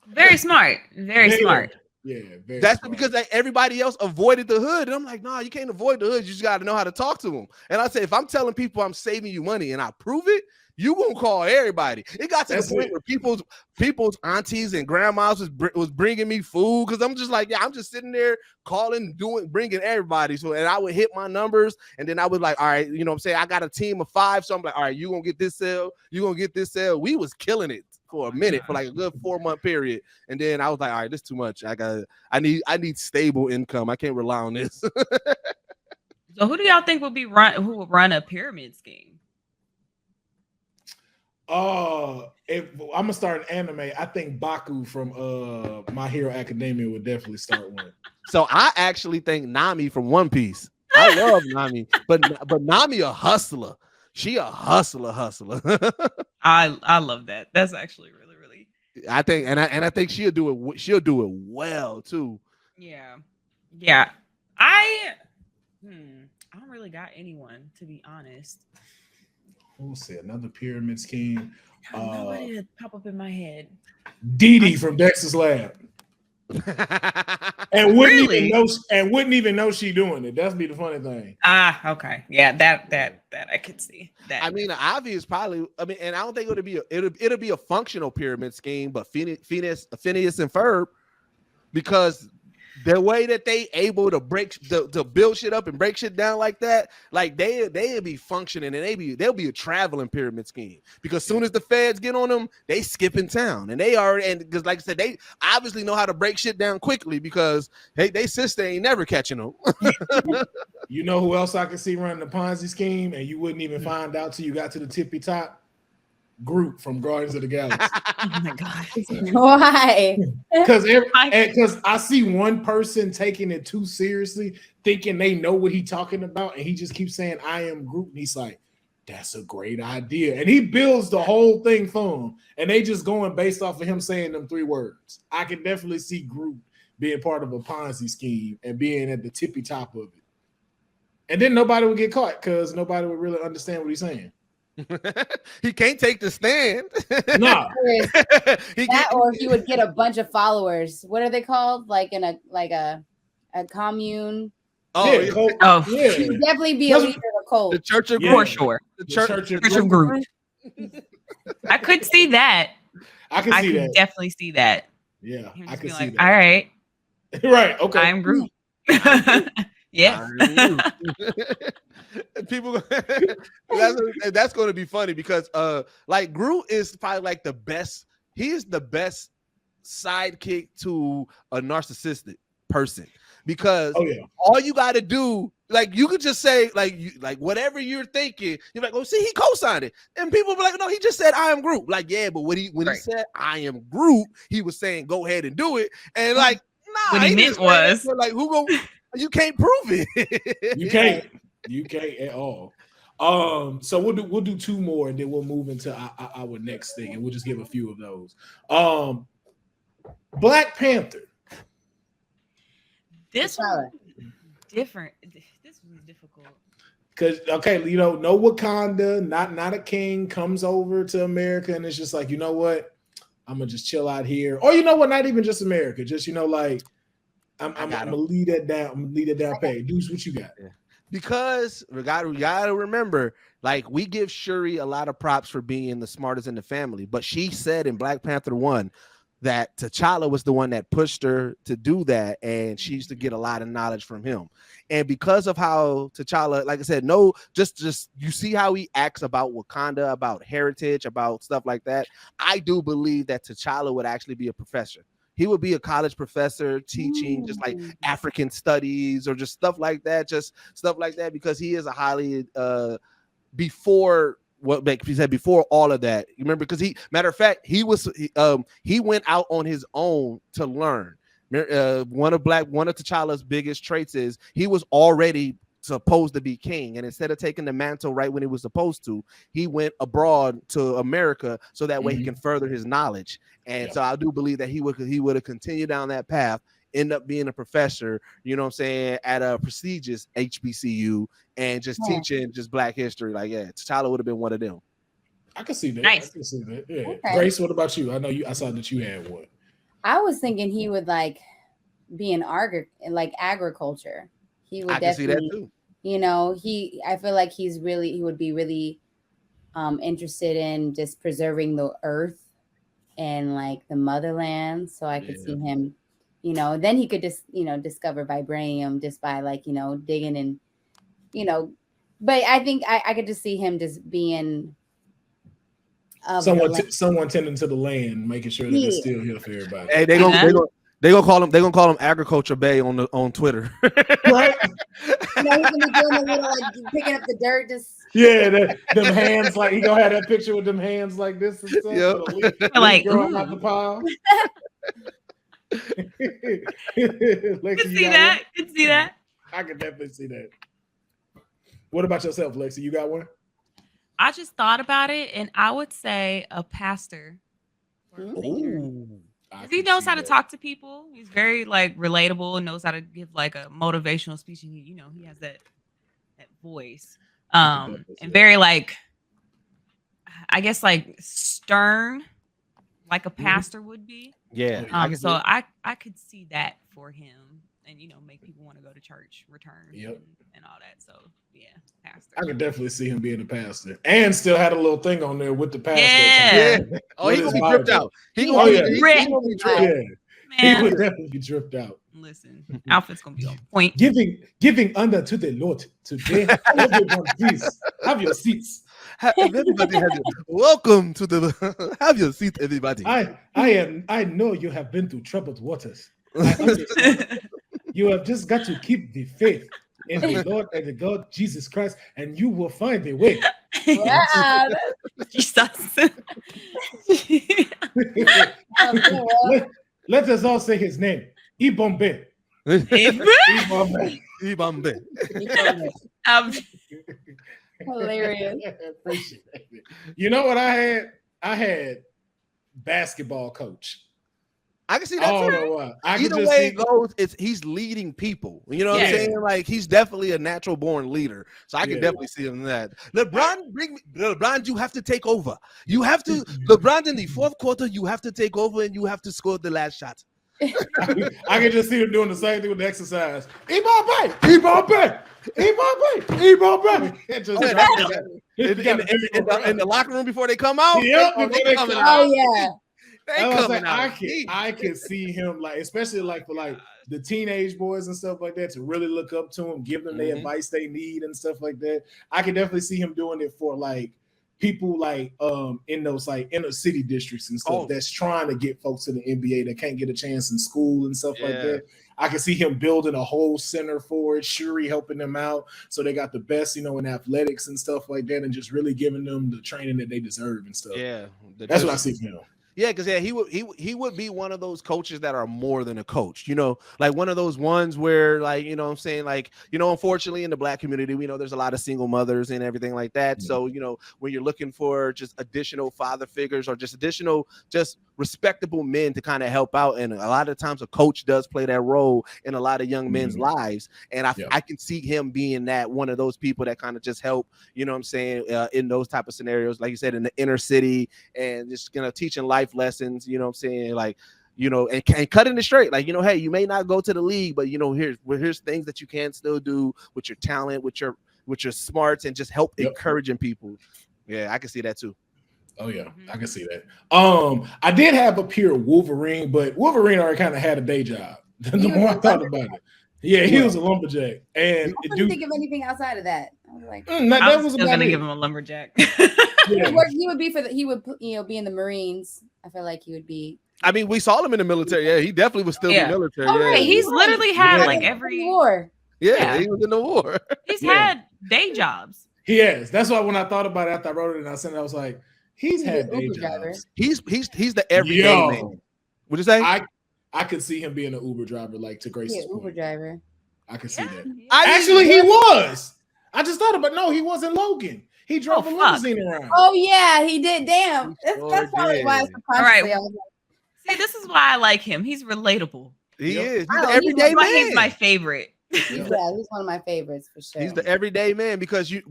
Very smart. Very smart. Yeah, that's smart. Because everybody else avoided the hood. And I'm like, nah, you can't avoid the hood. You just got to know how to talk to them. And I say, if I'm telling people I'm saving you money and I prove it, you won't call everybody. It got to the point where people's aunties and grandmas was bringing me food because I'm just like, yeah, I'm just sitting there calling, bringing everybody. So, and I would hit my numbers, and then I was like, all right, you know what I'm saying? I got a team of 5, so I'm like, all right, you gonna get this sale, you gonna get this sale. We was killing it for a minute, for like a good 4-month period, and then I was like, all right, this is too much. I need stable income. I can't rely on this. So, who do y'all think who will run a pyramid scheme? If I'm gonna start an anime, I think Baku from My Hero Academia would definitely start one. So I actually think Nami from One Piece. I love Nami, but Nami a hustler. She a hustler. I love that. That's actually really, really. I think, and I think she'll do it. She'll do it well too. Yeah. I don't really got anyone, to be honest. We'll see another pyramid scheme. Nobody to pop up in my head. Dee from Dexter's Lab. and wouldn't even know she doing it. That'd be the funny thing. Okay. Yeah, that I could see. That I mean, the obvious probably. I mean, and I don't think it'll be a functional pyramid scheme, but Phineas and Ferb, because the way that they able to to build shit up and break shit down like that, like they'll be functioning and they'll be a traveling pyramid scheme, because soon as the feds get on them, they skip in town, and they already, and because like I said, they obviously know how to break shit down quickly because they sister ain't never catching them. You know who else I can see running the Ponzi scheme, and you wouldn't even find out till you got to the tippy top? Groot from Guardians of the Galaxy. Oh my god! Why? Because I see one person taking it too seriously, thinking they know what he's talking about, and he just keeps saying, "I am Groot," and he's like, "That's a great idea," and he builds the whole thing for him, and they just going based off of him saying them 3 words. I can definitely see Groot being part of a Ponzi scheme and being at the tippy top of it, and then nobody would get caught because nobody would really understand what he's saying. He can't take the stand. No, or he would get a bunch of followers. What are they called? Like in a commune. Oh, yeah. Yeah. He would definitely be a leader of a cult. The Church of For sure. The Church of Groot. I could see that. I can definitely see that. Yeah, I can see like, that. All right. Right. Okay. I'm Groot. Yeah. People that's going to be funny because like Groot is probably like the best. He is the best sidekick to a narcissistic person, because all you got to do, like, you could just say like whatever you're thinking, you're like, oh, see, he co-signed it, and people be like, no, he just said I am Groot. Like, yeah, but when he said I am Groot, he was saying go ahead and do it, and like, nah, what he meant was like, who go? You can't prove it. You can't at all. So we'll do 2 more, and then we'll move into our next thing, and we'll just give a few of those. Black Panther. This was different. This was difficult. Because no Wakanda, not a king comes over to America, and it's just like, you know what, I'm gonna just chill out here, or you know what, not even just America, just like. I'm gonna lead that down. I'm gonna lead it down. Pay. Deuce, what you got? Because we gotta remember, like, we give Shuri a lot of props for being the smartest in the family, but she said in Black Panther 1 that T'Challa was the one that pushed her to do that, and she used to get a lot of knowledge from him. And because of how T'Challa, like I said, just you see how he acts about Wakanda, about heritage, about stuff like that. I do believe that T'Challa would actually be a professor. He would be a college professor teaching just like African studies or just stuff like that, because he is a highly before what he said before all of that. You remember, because he went out on his own to learn. One of T'Challa's biggest traits is he was already supposed to be king, and instead of taking the mantle right when he was supposed to, he went abroad to America so that way he can further his knowledge. And so I do believe that he would have continued down that path, end up being a professor, you know what I'm saying, at a prestigious HBCU, and just teaching just Black history. Like, yeah, T'Challa would have been one of them. I can see that. Nice. I can see that. Yeah. Okay. Grace, what about you? I saw that you had one. I was thinking he would like be in agriculture. He would definitely see that too. I feel like he would be really interested in just preserving the earth and like the motherland. So I could see him, then he could just, discover vibranium just by like, digging and, but I think I could just see him just being someone tending to the land, making sure that it's still here for everybody. Hey, they're gonna call him Agriculture Bay on Twitter. Right? He's gonna be doing a little like picking up the dirt, just them hands, like he gonna have that picture with them hands like this and stuff. Yep. Like growing out the pile. Could see that. I could definitely see that. What about yourself, Lexi? You got one? I just thought about it, and I would say a pastor. He knows how to talk to people. He's very like relatable and knows how to give like a motivational speech. And he has that voice. And very like, I guess like stern, like a pastor would be. Yeah. So I could see that for him, and make people want to go to church, return, and all that. So yeah, pastor. I could definitely see him being a pastor, and still had a little thing on there with the pastor. Yeah. Oh, he gonna be dripped out. He would definitely be dripped Listen, outfit's gonna be on point. Giving honor to the Lord today. Everyone, please have your seats. Everybody have your, welcome to the have your seat, everybody. I know you have been through troubled waters. I understand. You have just got to keep the faith in the Lord and the God Jesus Christ, and you will find a way. Yeah, Jesus. Let us all say his name. Ibombe. Ibambe. hilarious. Appreciate it. You know what I had? I had basketball coach. I can see that Oh, too. no, why. Either way it goes, he's leading people. You know what I'm saying? Like he's definitely a natural born leader. So I can definitely see him in that. LeBron, you have to take over. You have to, LeBron, in the fourth quarter, you have to take over and you have to score the last shot. I can just see him doing the same thing with the exercise. Ibombe. In the locker room before they come out. Yep, they coming out. Oh yeah. I can see him, like, especially like for like the teenage boys and stuff like that, to really look up to him, give them the advice they need and stuff like that. I can definitely see him doing it for like people like in those like inner city districts and stuff that's trying to get folks to the NBA that can't get a chance in school and stuff like that. I can see him building a whole center for it, Shuri helping them out, so they got the best, in athletics and stuff like that, and just really giving them the training that they deserve and stuff. Yeah, that's what I see from him. Yeah, because he would be one of those coaches that are more than a coach, like one of those ones where, like, what I'm saying, like, unfortunately in the Black community, we know there's a lot of single mothers and everything like that. So, when you're looking for just additional father figures or just additional, just respectable men to kind of help out, and a lot of times a coach does play that role in a lot of young men's lives, and I can see him being that one of those people that kind of just help, what I'm saying, in those type of scenarios, like you said, in the inner city, and just teaching life lessons, what I'm saying, like, and cutting it straight, like, hey, you may not go to the league, but here's things that you can still do with your talent, with your smarts, and just help encouraging people. Yeah, I can see that too. Oh yeah, I can see that. I did have up here Wolverine, but Wolverine already kind of had a day job. The more I thought about it, he was a lumberjack. And I couldn't think of anything outside of that. I was like, I was still gonna give him a lumberjack. He would be he would be in the Marines. I feel like he would be. I mean, we saw him in the military. Yeah, he definitely was still in the military. Oh, right. He's literally had like every war. Yeah, he was in the war. He's had day jobs. He has. That's why when I thought about it after I wrote it and I sent it, I was like, he's had day jobs. He's the everyday man. What'd you say? I could see him being an Uber driver, like to Grace's Uber driver. I could see that. Yeah. Actually, he was. I just thought about he wasn't Logan. He drove a limousine around. Oh yeah, he did. Damn, that's probably why. All right. See, this is why I like him. He's relatable. He is. He's the everyday man. He's my favorite. Yeah, he's one of my favorites for sure. He's the everyday man because you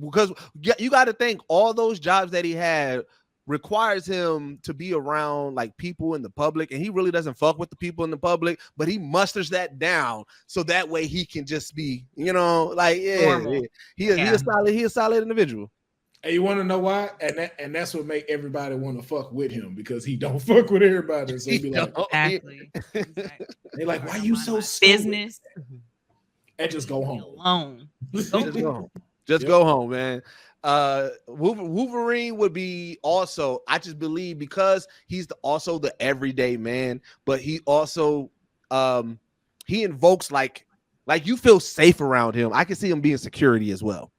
got to think all those jobs that he had requires him to be around like people in the public, and he really doesn't fuck with the people in the public, but he musters that down so that way he can just be, he a solid individual. And you want to know why? And that's what make everybody want to fuck with him, because he don't fuck with everybody. So be like, exactly. They're like, why you so stupid? Business? And just go home. Alone. Just go home, man. Wolverine would be also, I just believe, because he's also the everyday man, but he also he invokes like you feel safe around him. I can see him being security as well.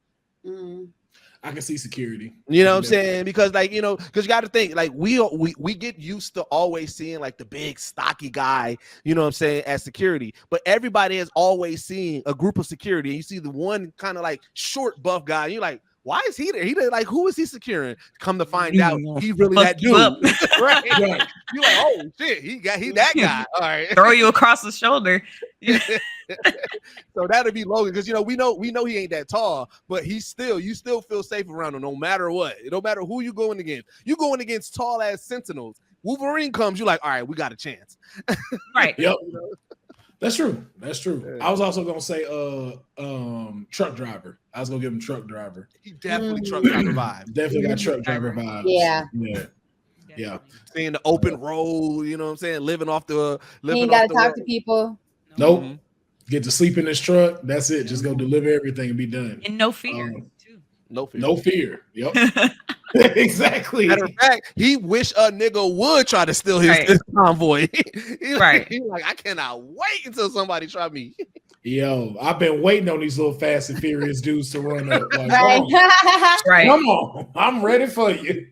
I can see security. You know what I'm saying? Because because you got to think, like we get used to always seeing like the big stocky guy, you know what I'm saying, as security. But everybody has always seen a group of security, and you see the one kind of like short buff guy, and you're like, why is he there? He did, like, who is he securing? Come to find out, he really that dude. Right? You're like, oh shit, he that guy. All right, throw you across the shoulder. So that'll be Logan, because we know he ain't that tall, but you still feel safe around him no matter what. No matter who you going against. You going against tall ass sentinels. Wolverine comes, you're like, all right, we got a chance. Right. Yep. That's true. I was also gonna say truck driver. I was gonna give him truck driver. He definitely truck driver vibe. Definitely got truck driver vibe. Yeah. Seeing the open road, you know what I'm saying? Living off the he ain't gotta talk to people. Nope. Get to sleep in this truck. That's it. Just go deliver everything and be done. And no fear, too. No fear. No fear. Yep. Exactly. Matter of fact, he wish a nigga would try to steal his convoy. He's like, I cannot wait until somebody try me. Yo, I've been waiting on these little Fast and Furious dudes to run up. Like, Right. Come on. I'm ready for you.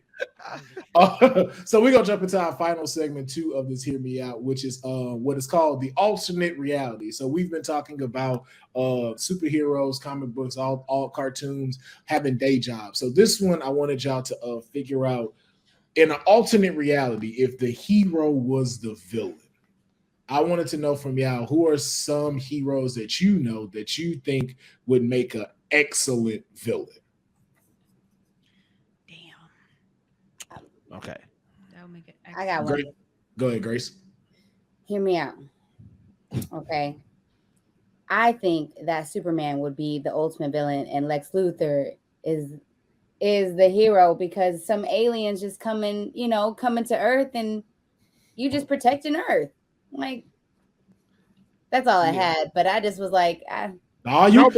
So we're gonna jump into our final segment 2 of this Hear Me Out, which is what is called the alternate reality. So we've been talking about superheroes, comic books, all cartoons having day jobs. So this one I wanted y'all to figure out, in an alternate reality, if the hero was the villain. I wanted to know from y'all, who are some heroes that you know that you think would make an excellent villain? Okay. That would make it I got one. Go ahead, Grace. Hear me out. Okay. I think that Superman would be the ultimate villain, and Lex Luthor is the hero, because some aliens just coming to Earth, and you just protecting Earth. Like, that's all I had. But I just was like, You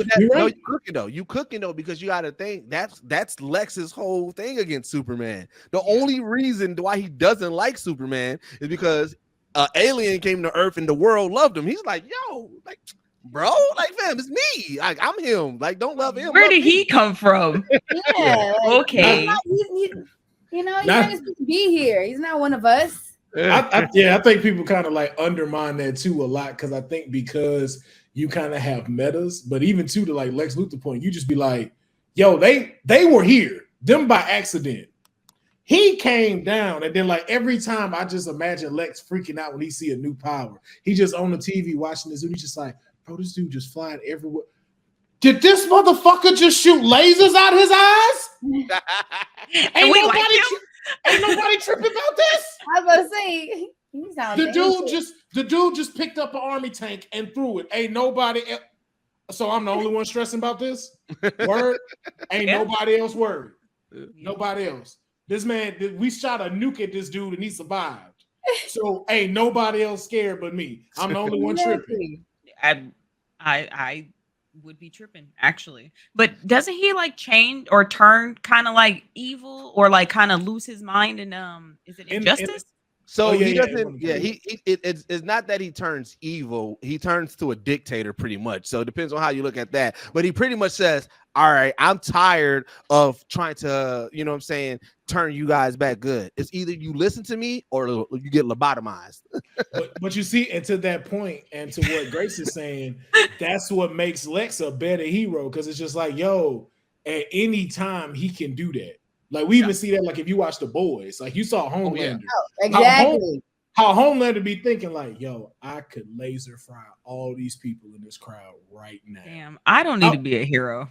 cooking though, because you got to think that's Lex's whole thing against Superman. The only reason why he doesn't like Superman is because an alien came to Earth and the world loved him. He's like, yo, like, bro, like, fam, it's me. Like, I'm him. Like, don't love him. Where did he come from? yeah, like, Okay. He's not supposed to be here. He's not one of us. I think people kind of like undermine that too a lot, because I think because you kind of have metas, but even to the like Lex Luthor point, you just be like, yo, they were here, them by accident. He came down, and then like every time I just imagine Lex freaking out when he see a new power. He just on the TV watching this, and he's just like, bro, this dude just flying everywhere. Did this motherfucker just shoot lasers out his eyes? Ain't nobody tripping about this. I was about to say, the dude just picked up an army tank and threw it. Ain't nobody else. So I'm the only one stressing about this. Word. Ain't nobody else worried. Nobody else. This man, we shot a nuke at this dude and he survived. So ain't nobody else scared but me. I'm the only one tripping. I would be tripping, actually. But doesn't he like change or turn kind of like evil, or like kind of lose his mind? And is it Injustice? He doesn't. It's not that he turns evil. He turns to a dictator, pretty much. So it depends on how you look at that. But he pretty much says, all right, I'm tired of trying to, you know what I'm saying, turn you guys back good. It's either you listen to me or you get lobotomized. but you see, and to that point, and to what Grace is saying, that's what makes Lex a better hero, because it's just like, yo, at any time he can do that. Like, we even see that, like, if you watch The Boys, like, you saw Homelander. Exactly. How Homelander be thinking, like, yo, I could laser fry all these people in this crowd right now. Damn, I don't need to be a hero.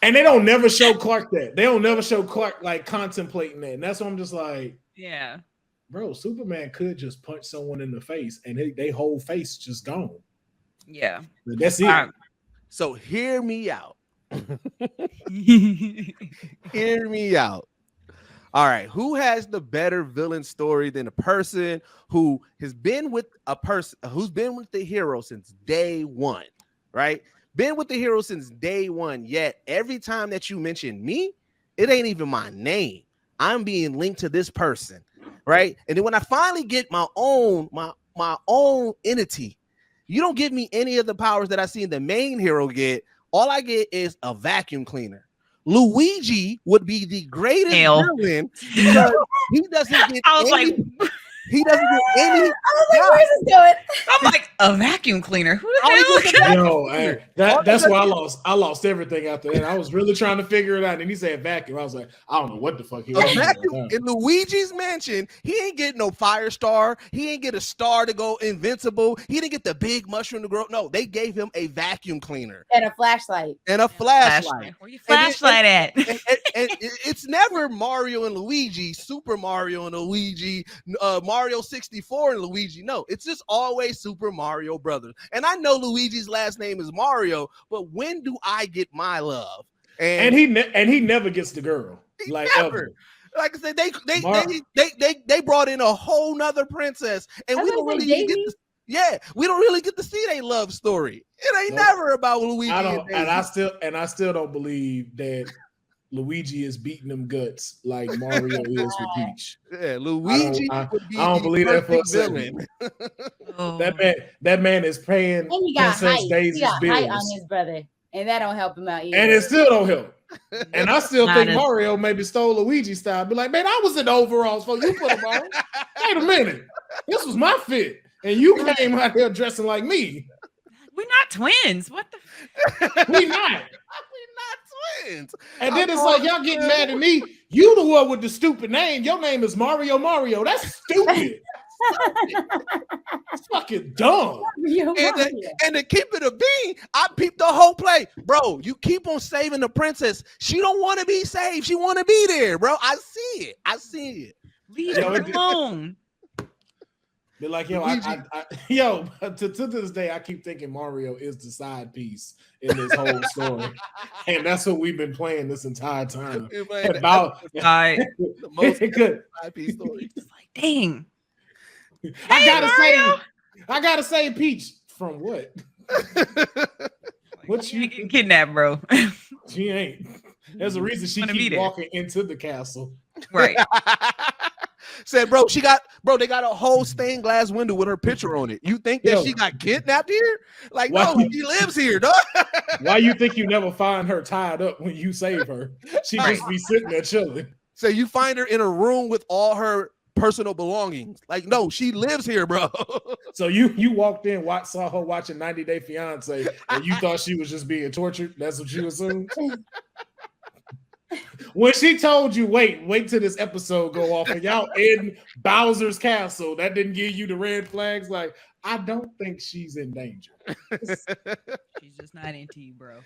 And they don't never show Clark that. They don't never show Clark, like, contemplating that. And that's why I'm just like, yeah, bro, Superman could just punch someone in the face and they whole face just gone. Yeah. That's it. So hear me out. Hear me out. All right, who has the better villain story than a person who has been with who's been with the hero since day one, right? Been with the hero since day one, yet every time that you mention me, it ain't even my name. I'm being linked to this person, right? And then when I finally get my own entity, you don't give me any of the powers that I see the main hero get. All I get is a vacuum cleaner. Luigi would be the greatest villain because he doesn't get he doesn't get any. I was like, where's this going? I'm like, a vacuum cleaner. Who the hell? That's why I lost everything after that. I was really trying to figure it out, and he said vacuum. I was like, I don't know what the fuck he was. Vacuum in Luigi's mansion. He ain't get no fire star. He ain't get a star to go invincible. He didn't get the big mushroom to grow. No, they gave him a vacuum cleaner and a flashlight. Where your flashlight at? And it's never Mario and Luigi, Super Mario and Luigi, Mario 64 and Luigi. No, it's just always Super Mario Brothers. And I know Luigi's last name is Mario, but when do I get my love? And he never gets the girl. Like never. Ever. Like I said, they brought in a whole nother princess, and we don't really get Yeah, we don't really get to see their love story. It ain't never about Luigi. I still don't believe that Luigi is beating them guts like Mario is with Peach. Yeah, Luigi I would be don't the believe that for a perfect villain. That man is paying And he got Princess height. Daisy's He got bills, height on his brother, and that don't help him out either. and it still don't help. And I still Not think as- Mario maybe stole Luigi's style. Be like, man, I was in the overalls before you put them on. Wait a minute, this was my fit, and you came out here dressing like me. We're not twins. What the? We not. We're not twins. And then it's like y'all getting mad at me. You the one with the stupid name. Your name is Mario. That's stupid. It's fucking dumb. And to keep it a bean, I peeped the whole play, bro. You keep on saving the princess. She don't want to be saved. She want to be there, bro. I see it. Leave her alone. They're like, yo, to this day, I keep thinking Mario is the side piece in this whole story, and that's what we've been playing this entire time. About the most good side piece story. It's like, dang. I gotta say, Peach from what? What You you getting kidnapped, bro? She ain't. There's a reason she keep walking into the castle. Right. Said, they got a whole stained glass window with her picture on it. You think that she got kidnapped here? Like, no, she lives here, dog. Why you think you never find her tied up when you save her? She just be sitting there chilling. So you find her in a room with all her personal belongings. Like, no, she lives here, bro. So you walked in, saw her watching 90 Day Fiance, and you thought she was just being tortured? That's what you assumed? When she told you, wait till this episode go off and y'all in Bowser's castle, that didn't give you the red flags. Like, I don't think she's in danger. She's just not into you, bro.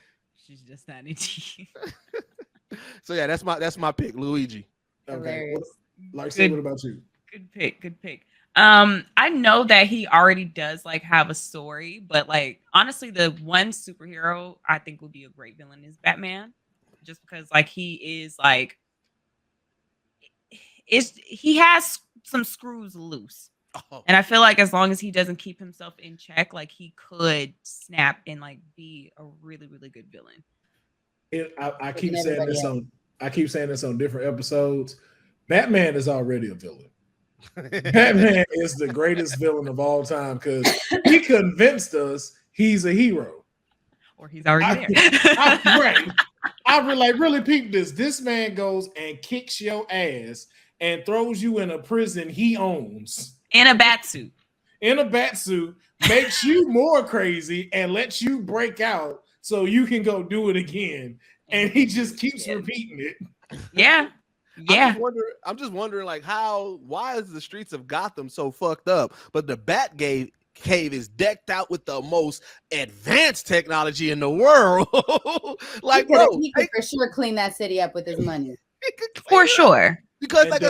She's just not into you. So yeah, that's my pick, Luigi. Okay. Larxene, what about you? Good pick. I know that he already does like have a story, but like honestly, the one superhero I think would be a great villain is Batman. Just because like he is like he has some screws loose. Oh. And I feel like as long as he doesn't keep himself in check, like he could snap and like be a really, really good villain. I keep saying this on different episodes. Batman is already a villain. Batman is the greatest villain of all time because he convinced us he's a hero. Or he's already there. I really peeped this. This man goes and kicks your ass and throws you in a prison he owns. In a bat suit. Makes you more crazy and lets you break out so you can go do it again. And he just keeps repeating it. Yeah. Yeah. I'm just wondering like why is the streets of Gotham so fucked up? But the Batcave is decked out with the most advanced technology in the world. Like, he could for sure clean that city up with his money. For sure. Because like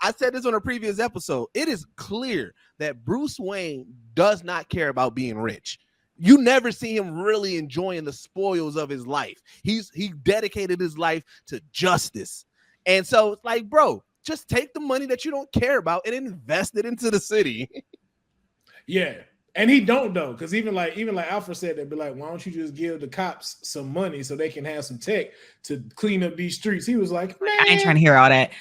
I said this on a previous episode, it is clear that Bruce Wayne does not care about being rich. You never see him really enjoying the spoils of his life. He dedicated his life to justice. And so it's like, bro, just take the money that you don't care about and invest it into the city. Yeah. And he don't though, because even like Alfred said, they'd be like, why don't you just give the cops some money so they can have some tech to clean up these streets? He was like, man, I ain't trying to hear all that.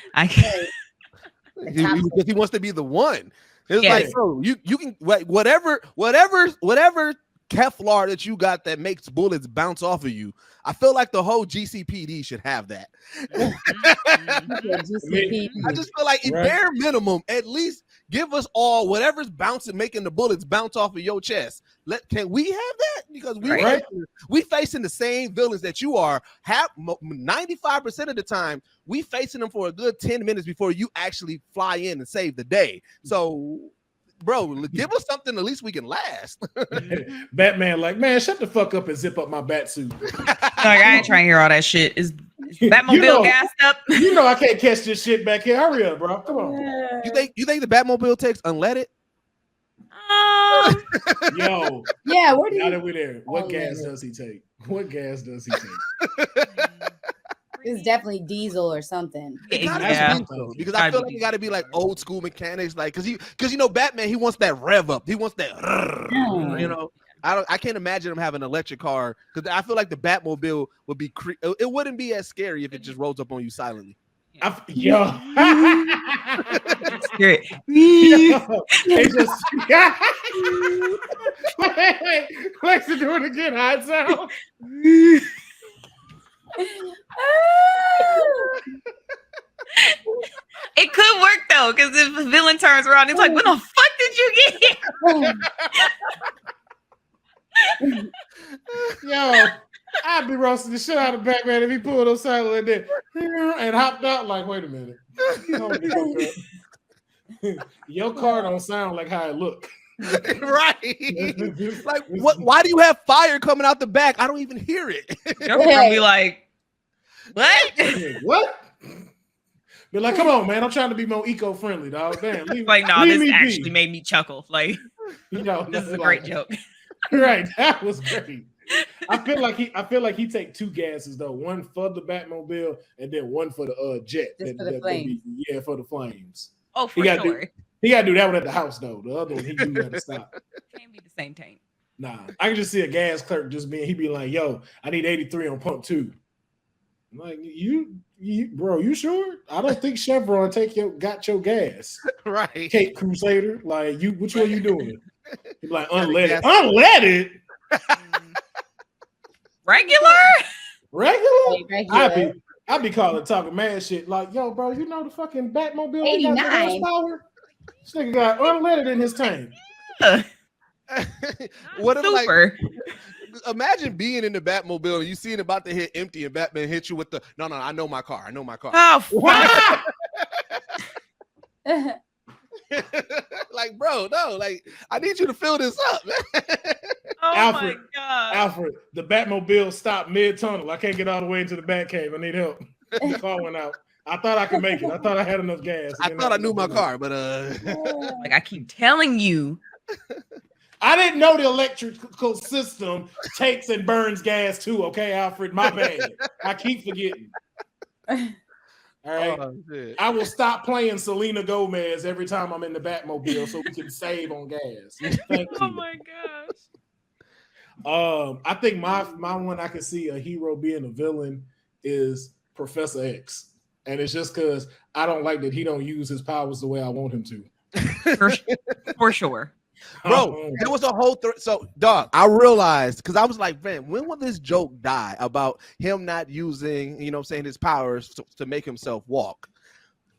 Because he wants to be the one. It's like, bro, you can whatever Kevlar that you got that makes bullets bounce off of you. I feel like the whole GCPD should have that. I just feel like, in bare minimum, at least give us all whatever's bouncing, making the bullets bounce off of your chest. Can we have that? Because we facing the same villains that you are. 95% of the time, we facing them for a good 10 minutes before you actually fly in and save the day. So, bro, give us something at least we can last. Batman, like, man, shut the fuck up and zip up my bat suit. Like, I ain't trying to hear all that shit. Is Batmobile gassed up? You know I can't catch this shit back here. Hurry up, bro. Come on. You think the Batmobile takes unleaded? Yo. Yeah, where do now that we're there, what gas does he take? It's definitely diesel or something. It gotta Yeah. be diesel, because I feel like it gotta be like old school mechanics, like because you know Batman, he wants that rev up, he wants that, you know. I can't imagine him having an electric car, because I feel like the Batmobile would be it wouldn't be as scary if it just rolls up on you silently. Yo. Great. It just wait to do it again. Hot sound. It could work though, because if the villain turns around, it's like, when the fuck did you get here? Yo, I'd be roasting the shit out of Batman if he pulled those silent like that and hopped out like, wait a minute. Your car don't sound like how it look. Right. Like, what? Why do you have fire coming out the back? I don't even hear it. You're gonna be like, what? What? Be like, come on, man. I'm trying to be more eco-friendly, dog. Damn. Like, no, this actually made me chuckle. Like, you know, this is a great joke. Right. That was great. I feel like he take 2 gases though, one for the Batmobile and then one for the jet. Just for the flames. For the flames. Oh, for sure. He gotta do that one at the house though. The other one he do gotta stop. Can't be the same tank. Nah, I can just see a gas clerk he be like, yo, I need 83 on pump 2. I'm like, you bro, you sure? I don't think Chevron got your gas. Right. Cape Crusader. Like, which one you doing? He be like, unleaded. Unleaded? Regular? I'd be talking mad shit. Like, yo, bro, you know the fucking Batmobile 89. got horsepower? This nigga got unleaded in his tank. What if, like, imagine being in the Batmobile and you see it about to hit empty and Batman hits you with the no, I know my car. Oh, fuck. Like, bro, no, like, I need you to fill this up, man. Oh Alfred, my god. Alfred, the Batmobile stopped mid-tunnel. I can't get all the way into the Batcave. I need help. The car went out. I thought I could make it. I thought I had enough gas. I thought I knew my car, but Like, I keep telling you. I didn't know the electrical system takes and burns gas too. Okay, Alfred, my bad. I keep forgetting. All right, I will stop playing Selena Gomez every time I'm in the Batmobile so we can save on gas. Thank you. Oh my gosh. I think my one I can see a hero being a villain is Professor X, and it's just because I don't like that he don't use his powers the way I want him to. For sure. Bro, there was a whole so dog. I realized, because I was like, man, when will this joke die about him not using, you know what I'm saying, his powers to make himself walk?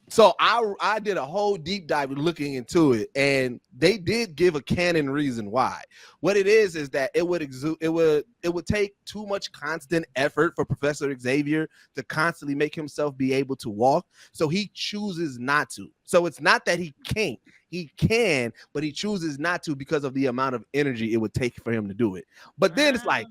So I did a whole deep dive looking into it, and they did give a canon reason why. What it is that it would take too much constant effort for Professor Xavier to constantly make himself be able to walk. So he chooses not to. So it's not that he can't. He can, but he chooses not to because of the amount of energy it would take for him to do it. But then it's like,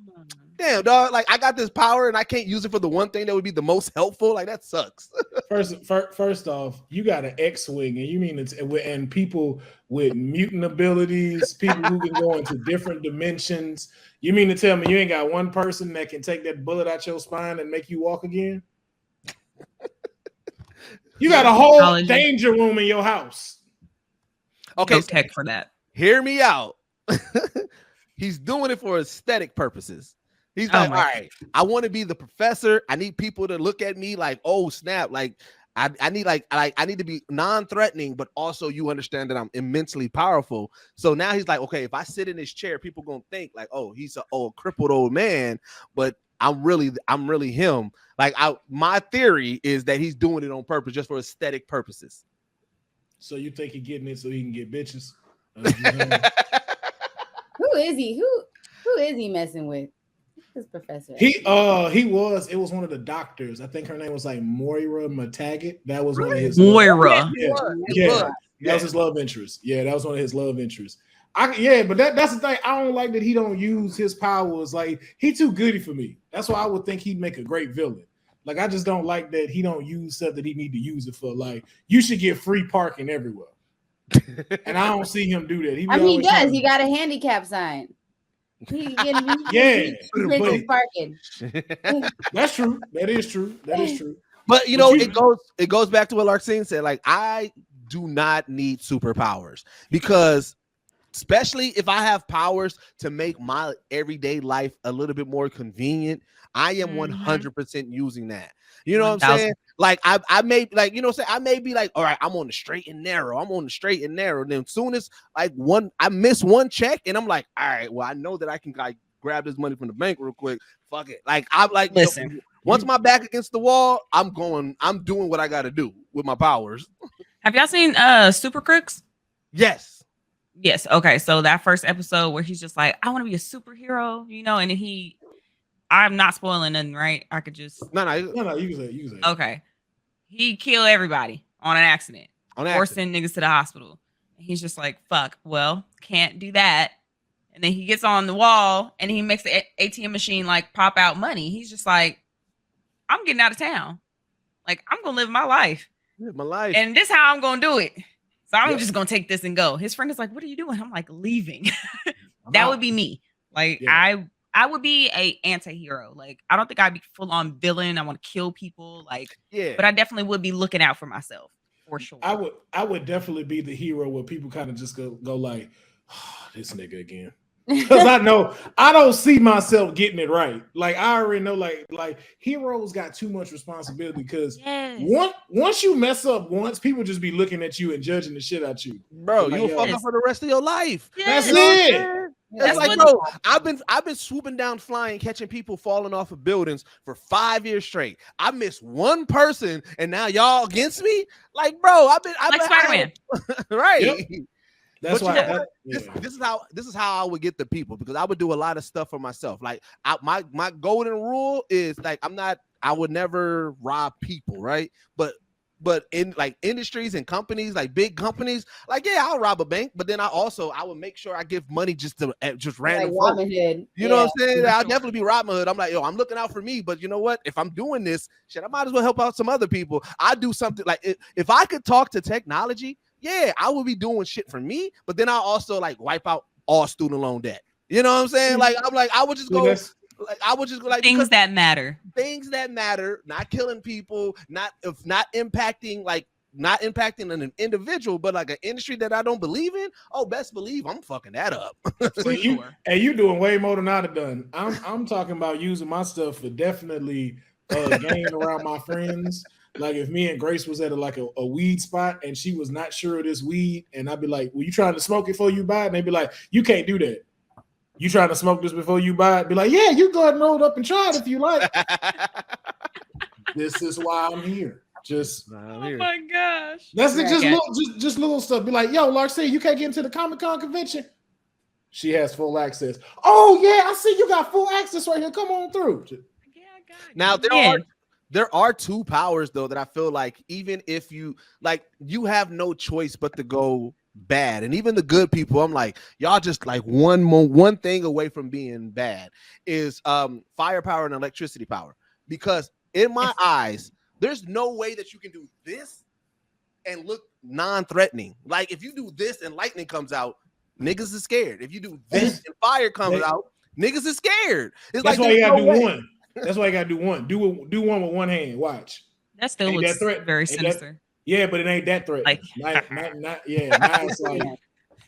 damn, dog, like, I got this power and I can't use it for the one thing that would be the most helpful. Like, that sucks. First off, you got an X-wing, and you mean it's and people with mutant abilities, people who can go into different dimensions. You mean to tell me you ain't got one person that can take that bullet out your spine and make you walk again? You got a whole danger room in your house. Okay, no tech for that. Hear me out. He's doing it for aesthetic purposes. He's like, all right, I want to be the professor. I need people to look at me like, oh snap, like I need I need to be non-threatening, but also you understand that I'm immensely powerful. So now he's like, okay, if I sit in this chair, people gonna think like, oh, he's a crippled old man, but I'm really him. Like, my theory is that he's doing it on purpose, just for aesthetic purposes. So you think he's getting it so he can get bitches? Who is he? Who is he messing with? This professor. It was one of the doctors. I think her name was like Moira McTaggart. That was one of his Moira. That was his love interest. Yeah, that was one of his love interests. But that's the thing. I don't like that he don't use his powers. Like, he too goody for me. That's why I would think he'd make a great villain. Like, I just don't like that he don't use stuff that he need to use it for. Like, you should get free parking everywhere. And I don't see him do that. He does. He got a handicap sign. Yeah, but parking. that's true. That is true. That is true. But you know, it goes back to what Larxene said. Like, I do not need superpowers because, especially if I have powers to make my everyday life a little bit more convenient, I am 100% using that. You know what I'm saying? Like, I may, like, you know what I'm saying? I may be like, all right, I'm on the straight and narrow. I'm on the straight and narrow. And then as soon as like I miss one check and I'm like, all right, well, I know that I can like grab this money from the bank real quick. Fuck it. Like, I'm like, listen. Once my back against the wall, I'm doing what I got to do with my powers. Have y'all seen Super Crooks? Yes. Yes. Okay. So that first episode where he's just like, I want to be a superhero, you know, and then I'm not spoiling nothing, right? I could just no, you can say it. Okay. He killed everybody on an accident. Or send niggas to the hospital. And he's just like, fuck, well, can't do that. And then he gets on the wall and he makes the ATM machine like pop out money. He's just like, I'm getting out of town. Like, I'm gonna live my life. Live my life. And this is how I'm gonna do it. So I'm just gonna take this and go. His friend is like, what are you doing? I'm like, leaving. That would be me. Like, I would be a anti-hero. Like, I don't think I'd be full on villain. I want to kill people. Like, but I definitely would be looking out for myself for sure. I would definitely be the hero where people kind of just go like, oh, this nigga again. Because I know I don't see myself getting it right. Like, I already know, like heroes got too much responsibility because once you mess up once, people just be looking at you and judging the shit out you. Bro, you'll fuck up for the rest of your life. That's it. That's like, bro, I've been swooping down, flying, catching people falling off of buildings for 5 years straight. I missed one person, and now y'all against me. Like, bro, I've been Spider-Man, right? Yep. That's why this is how I would get the people, because I would do a lot of stuff for myself. Like, my golden rule is like, I would never rob people, right? But in like industries and companies, like big companies, like, yeah, I'll rob a bank, but then I would make sure I give money just random. Like Robin Hood. You know what I'm saying? I'll definitely be Robin Hood. I'm like, yo, I'm looking out for me, but you know what? If I'm doing this shit, I might as well help out some other people. I do something like, if I could talk to technology, yeah, I would be doing shit for me, but then I'll also like wipe out all student loan debt. You know what I'm saying? Like, I'm like, I would just go. Like, I would just go like things that matter, not killing people, not impacting an individual, but like an industry that I don't believe in. Oh, best believe I'm fucking that up. You doing way more than I'd have done. I'm talking about using my stuff for definitely gain around my friends. Like, if me and Grace was at a weed spot and she was not sure of this weed, and I'd be like, "Well, you trying to smoke it before you buy it?" And they'd be like, "You can't do that. You trying to smoke this before you buy it?" Be like, "Yeah, you go ahead and roll it up and try it if you like." This is why I'm here. Oh my gosh. That's it. Just little stuff. Be like, "Yo, Larxene, you can't get into the Comic-Con convention." She has full access. Oh yeah, I see you got full access right here. Come on through. Yeah, I got it. Now there are two powers though that I feel like, even if you have no choice but to go bad, and even the good people, I'm like, y'all just like one thing away from being bad, is firepower and electricity power. Because in my eyes, there's no way that you can do this and look non-threatening. Like, if you do this and lightning comes out, niggas is scared. If you do this and fire comes out, niggas is scared. That's why you gotta do one. That's why you gotta do one. Do one with one hand. Watch. That still looks very sinister. Yeah, but it ain't that threat. Like, not it's like,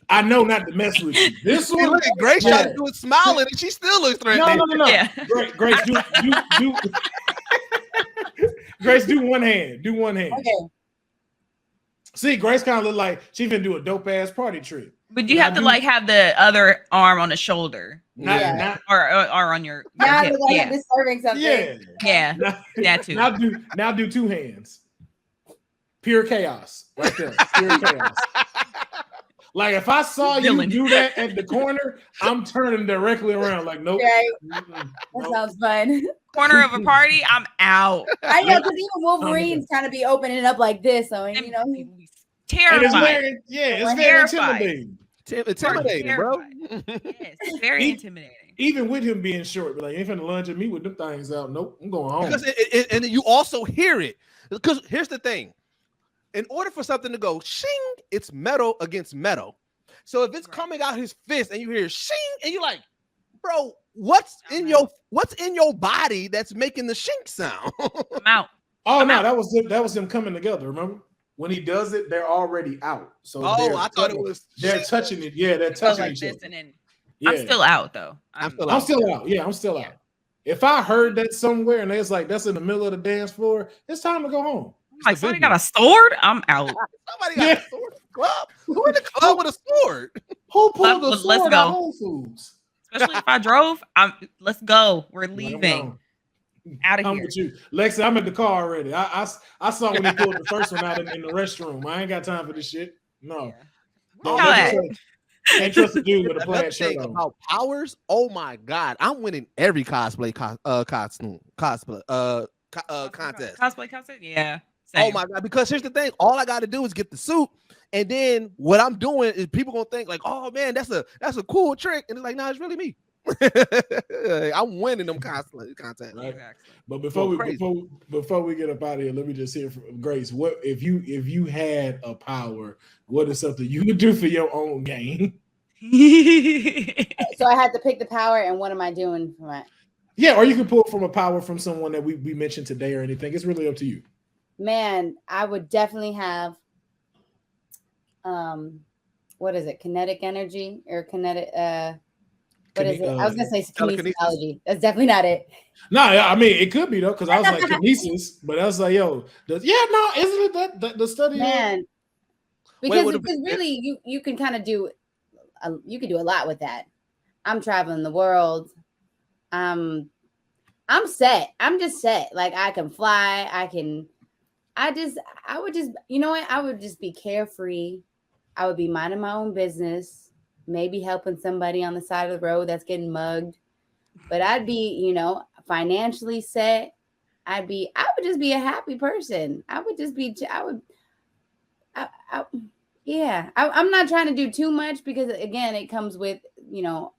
I know not to mess with you. This one, look at Grace trying to do it smiling, and she still looks threatening. No. Yeah. Grace, do Grace, do one hand. Do one hand. Okay. See, Grace kind of look like she finna do a dope ass party trick. But you have to like have the other arm on the shoulder, Not or on your Now hip. like disturbing something. Yeah. That too. Now do two hands. Pure chaos, right there. Pure chaos. Like, if I saw you do that at the corner, I'm turning directly around. Like, nope. Okay. That sounds fun. Corner of a party, I'm out. I know, because even Wolverine's kind of be opening up like this, so you know, terrified. It's very intimidating. Intimidating, bro. Yes, very intimidating. Even with him being short, but like, you ain't finna lunge at me with them things out. Nope, I'm going home. Because and you also hear it. Because here's the thing. In order for something to go shing, it's metal against metal. So if it's coming out his fist and you hear shing, and you're like, bro, what's in your body that's making the shink sound? I'm out. Oh no, that was them coming together. Remember when he does it, they're already out. So I thought it was. They're touching it. Yeah, they're touching like each this, other. and then Yeah. I'm still out though. I'm still out. Yeah, I'm still out. If I heard that somewhere and it's like that's in the middle of the dance floor, it's time to go home. Like somebody got a sword. I'm out. Somebody got a sword club. Who in the club with a sword? Who pulled the sword let's at go. Whole Foods? Especially if I drove. Let's go. We're leaving. Out of I'm here. with you, Lexi. I'm in the car already. I saw when he pulled the first one out in the restroom. I ain't got time for this shit. No. Ain't trust a dude with a plaid shirt on. About powers, oh my god, I'm winning every cosplay contest. Cosplay contest, yeah. Same. Oh my god, because here's the thing: all I got to do is get the suit, and then what I'm doing is people gonna think like, "Oh man, that's a cool trick," and it's like, "No, it's really me." I'm winning them cosplay contests. Right. But before we get up out of here, let me just hear from Grace. What if you had a power? What is something you would do for your own gain? So I had to pick the power, and what am I doing for my? Yeah, or you can pull from a power from someone that we mentioned today or anything. It's really up to you. Man, I would definitely have what is it? Kinetic energy or kinetic what is it? I was gonna say kinesiology. That's definitely not it. No, I mean it could be though, because I was like kinesis, but I was like, isn't it that the study? Man, because really you can kind of do you can do a lot with that. I'm traveling the world. I'm set. I'm just set. Like I can fly. I would just, you know what? I would just be carefree. I would be minding my own business, maybe helping somebody on the side of the road that's getting mugged. But I'd be, financially set. I would just be a happy person. I'm not trying to do too much because again, it comes with,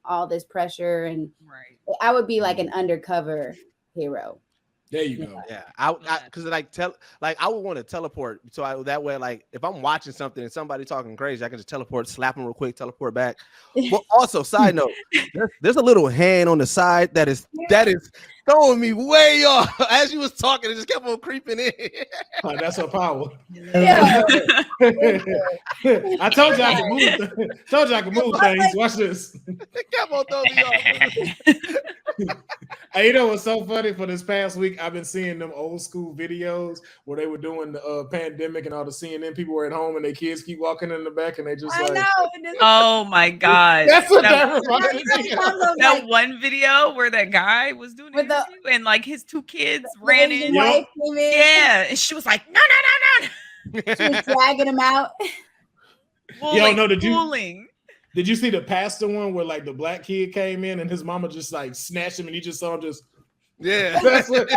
all this pressure and I would be like an undercover hero. There you go. Yeah, I would want to teleport, so that way, like if I'm watching something and somebody talking crazy, I can just teleport, slap them real quick, teleport back. But also, side note, there's a little hand on the side that is throwing me way off. As you was talking, it just kept on creeping in. Oh, that's her power. Yeah. I told you I could move. Told you I could move things. Watch this. It kept on throwing me off. Hey, you know what's so funny? For this past week, I've been seeing them old school videos where they were doing the pandemic and all the CNN people were at home and their kids keep walking in the back and they just oh my god, that's what that reminded me of. That one video where that guy was doing it and like his two kids ran in. Yeah, and she was like, no. She was dragging him out. Did you see the pastor one where like the black kid came in and his mama just like snatched him and he just saw him just that's what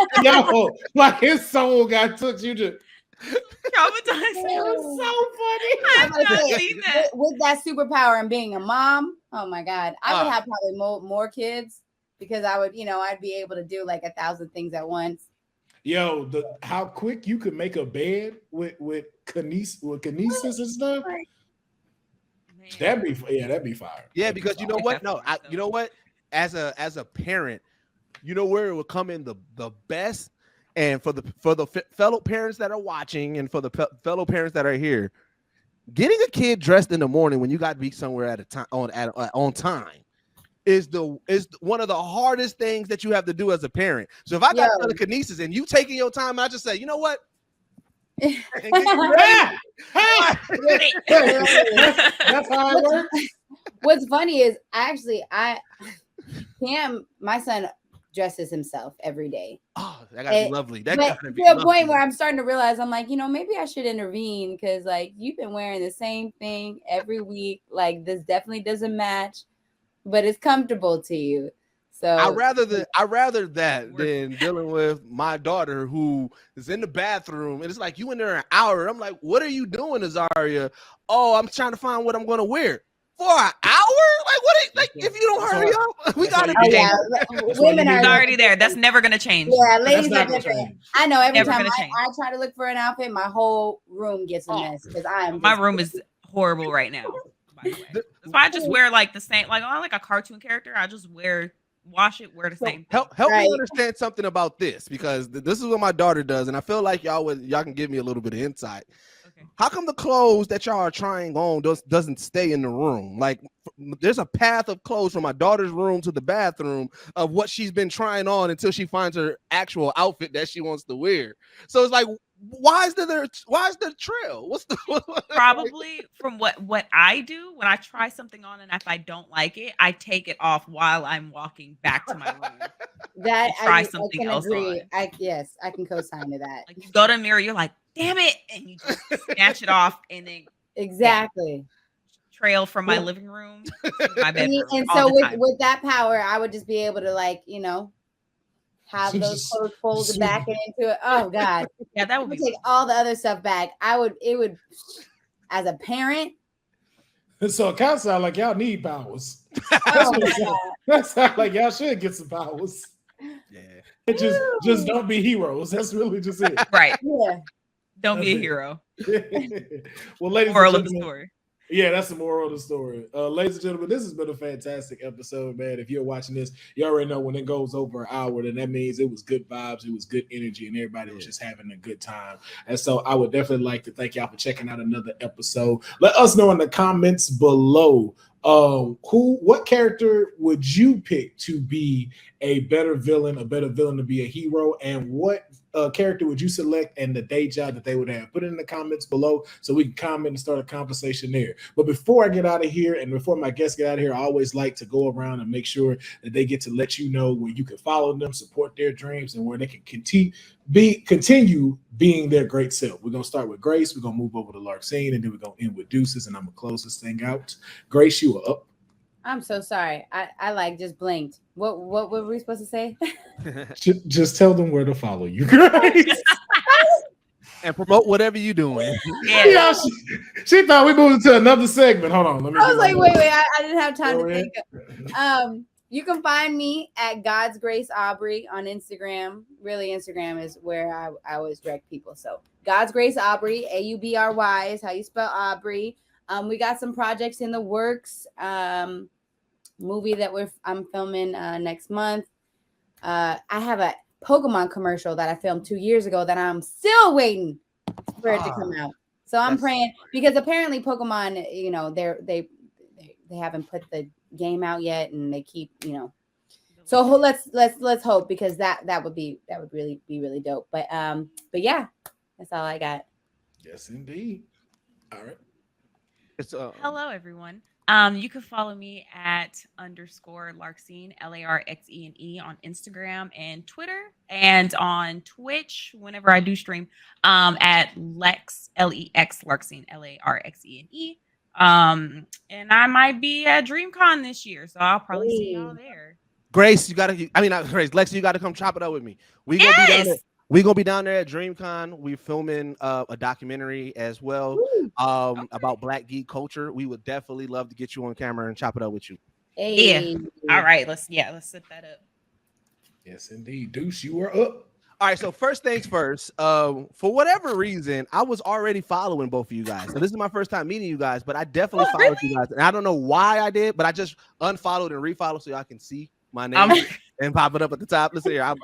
like his soul got took. You just traumatized. It was so funny. I've not seen that. With that superpower and being a mom, oh my god, I would have probably more kids because I would, I'd be able to do like 1,000 things at once. Yo, how quick you could make a bed with kinesis and stuff. That'd be fire. Yeah, because you know what? No, you know what? As a parent, you know where it will come in the best, and for the fellow parents that are watching, and for the fellow parents that are here, getting a kid dressed in the morning when you got to be somewhere at a time on time is one of the hardest things that you have to do as a parent. So if I got telekinesis and you taking your time, I just say, you know what? That's how it works. What's funny is my son dresses himself every day. Oh, that gotta be lovely. That gotta be to a point where I'm starting to realize I'm like, maybe I should intervene because like you've been wearing the same thing every week. Like this definitely doesn't match, but it's comfortable to you. So I rather that than dealing with my daughter who is in the bathroom and it's like you in there an hour. I'm like, what are you doing, Azaria? Oh, I'm trying to find what I'm gonna wear for an hour. Like if you don't hurry up, we gotta do. Women are already there. That's never gonna change. Yeah, ladies are different. I know every time I try to look for an outfit, my whole room gets a mess because my room is horrible right now. by the way. That's why I just wear like the same, like I like a cartoon character. I just wash it, wear the same thing. Help me understand something about this, because this is what my daughter does, and I feel like y'all can give me a little bit of insight. Okay. How come the clothes that y'all are trying on doesn't stay in the room? Like, there's a path of clothes from my daughter's room to the bathroom of what she's been trying on until she finds her actual outfit that she wants to wear. So it's like, why is there trail? What's the probably from what I do when I try something on, and if I don't like it, I take it off while I'm walking back to my room. That try something I can else agree. on. Yes, I can co-sign to that. Like, you go to the mirror, you're like, damn it, and you just snatch it off, and then exactly trail from my living room to my bedroom. And so with that power, I would just be able to, like, you know, have those clothes folded back and into it. Oh God, yeah, that would be take all the other stuff back. It would, as a parent. So it kind of sounds like y'all need powers. Oh, that sounds like y'all should get some powers. Yeah. It just don't be heroes. That's really just it. Right. Yeah. Don't be a hero. Well, ladies moral and of gentlemen, the story. Yeah, that's the moral of the story. Ladies and gentlemen, this has been a fantastic episode, man. If you're watching this, you already know when it goes over an hour, then that means it was good vibes, it was good energy, and everybody was just having a good time. And so I would definitely like to thank y'all for checking out another episode. Let us know in the comments below, what character would you pick to be a better villain to be a hero, and what character would you select and the day job that they would have? Put it in the comments below so we can comment and start a conversation there. But before I get out of here, and before my guests get out of here, I always like to go around and make sure that they get to let you know where you can follow them, support their dreams, and where they can continue being their great self. We're gonna start with Grace, we're gonna move over to Larxene, and then we're gonna end with Deuces, and I'm gonna close this thing out. Grace, you are up. I'm so sorry. I like just blinked. What were we supposed to say? Just tell them where to follow you, Grace. And promote whatever you're doing. Yeah, she thought we moved to another segment. Hold on. I was like, wait, I didn't have time to think. You can find me at God's Grace Aubry on Instagram. Really, Instagram is where I always direct people. So God's Grace Aubry, Aubry is how you spell Aubry. We got some projects in the works. Movie that I'm filming next month. I have a Pokemon commercial that I filmed 2 years ago that I'm still waiting for it to come out. So I'm praying, because apparently Pokemon, you know, they haven't put the game out yet, and they keep, you know. So let's hope, because that would really be really dope. But yeah, that's all I got. Yes, indeed. All right. Hello, everyone. You can follow me at _Larxene, LARXENE on Instagram and Twitter, and on Twitch whenever I do stream, at Lex Larxene, LARXENE. And I might be at DreamCon this year, so I'll probably see y'all there. Grace, not Grace, Lex, you gotta come chop it up with me. We're gonna be down there at DreamCon. We're filming a documentary as well about Black geek culture. We would definitely love to get you on camera and chop it up with you. Hey. Yeah. All right. Let's set that up. Yes, indeed. Deuce, you are up. All right. So first things first, for whatever reason, I was already following both of you guys. So this is my first time meeting you guys, but I definitely followed you guys. And I don't know why I did, but I just unfollowed and refollowed so y'all can see my name and pop it up at the top. Listen here. I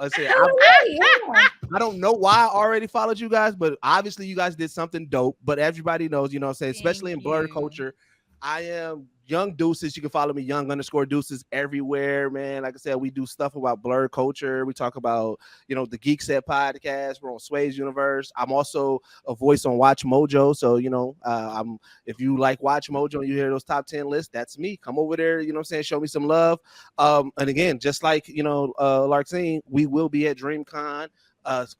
don't know why I already followed you guys, but obviously you guys did something dope. But everybody knows, you know what I'm saying, especially in blurred culture, I am Young Deuces. You can follow me, Young_Deuces, everywhere, man. Like I said, we do stuff about blurred culture. We talk about, you know, the Geek Set podcast. We're on Sway's Universe. I'm also a voice on Watch Mojo. So, you know, if you like Watch Mojo and you hear those top 10 lists, that's me. Come over there, you know what I'm saying? Show me some love. And again, just like, you know, Larxene, we will be at DreamCon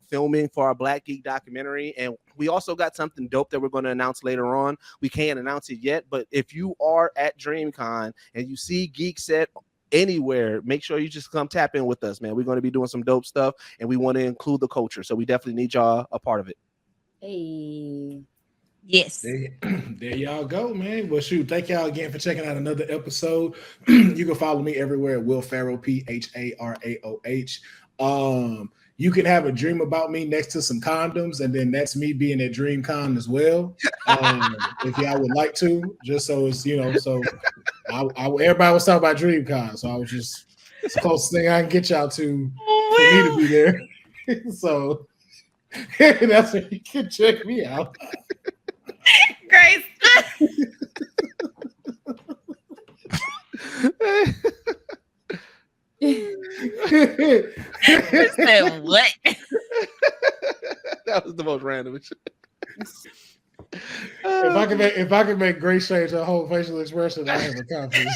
filming for our Black Geek documentary, and we also got something dope that we're going to announce later on. We can't announce it yet, but if you are at DreamCon and you see Geek Set anywhere, make sure you just come tap in with us, man. We're going to be doing some dope stuff, and we want to include the culture, so we definitely need y'all a part of it. Hey. Yes. There y'all go, man. Well, shoot, thank y'all again for checking out another episode. You can follow me everywhere at Will Pharaoh, PHARAOH. you can have a dream about me next to some condoms, and then that's me being at DreamCon as well. If y'all would like to, just so it's so everybody was talking about DreamCon, so I was just it's the closest thing I can get y'all to for me to be there. So that's where you can check me out. Grace. Said what? That was the most random shit. If I can make Grace change her whole facial expression, I have accomplished.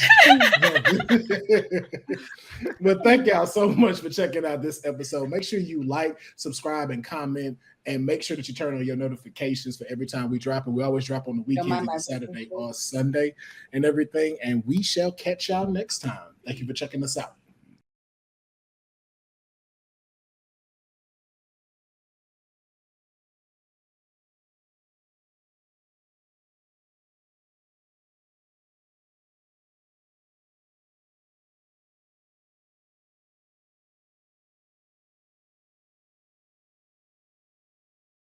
But thank y'all so much for checking out this episode. Make sure you like, subscribe, and comment, and make sure that you turn on your notifications for every time we drop. And we always drop on the weekend, Saturday or Sunday, and everything. And we shall catch y'all next time. Thank you for checking us out.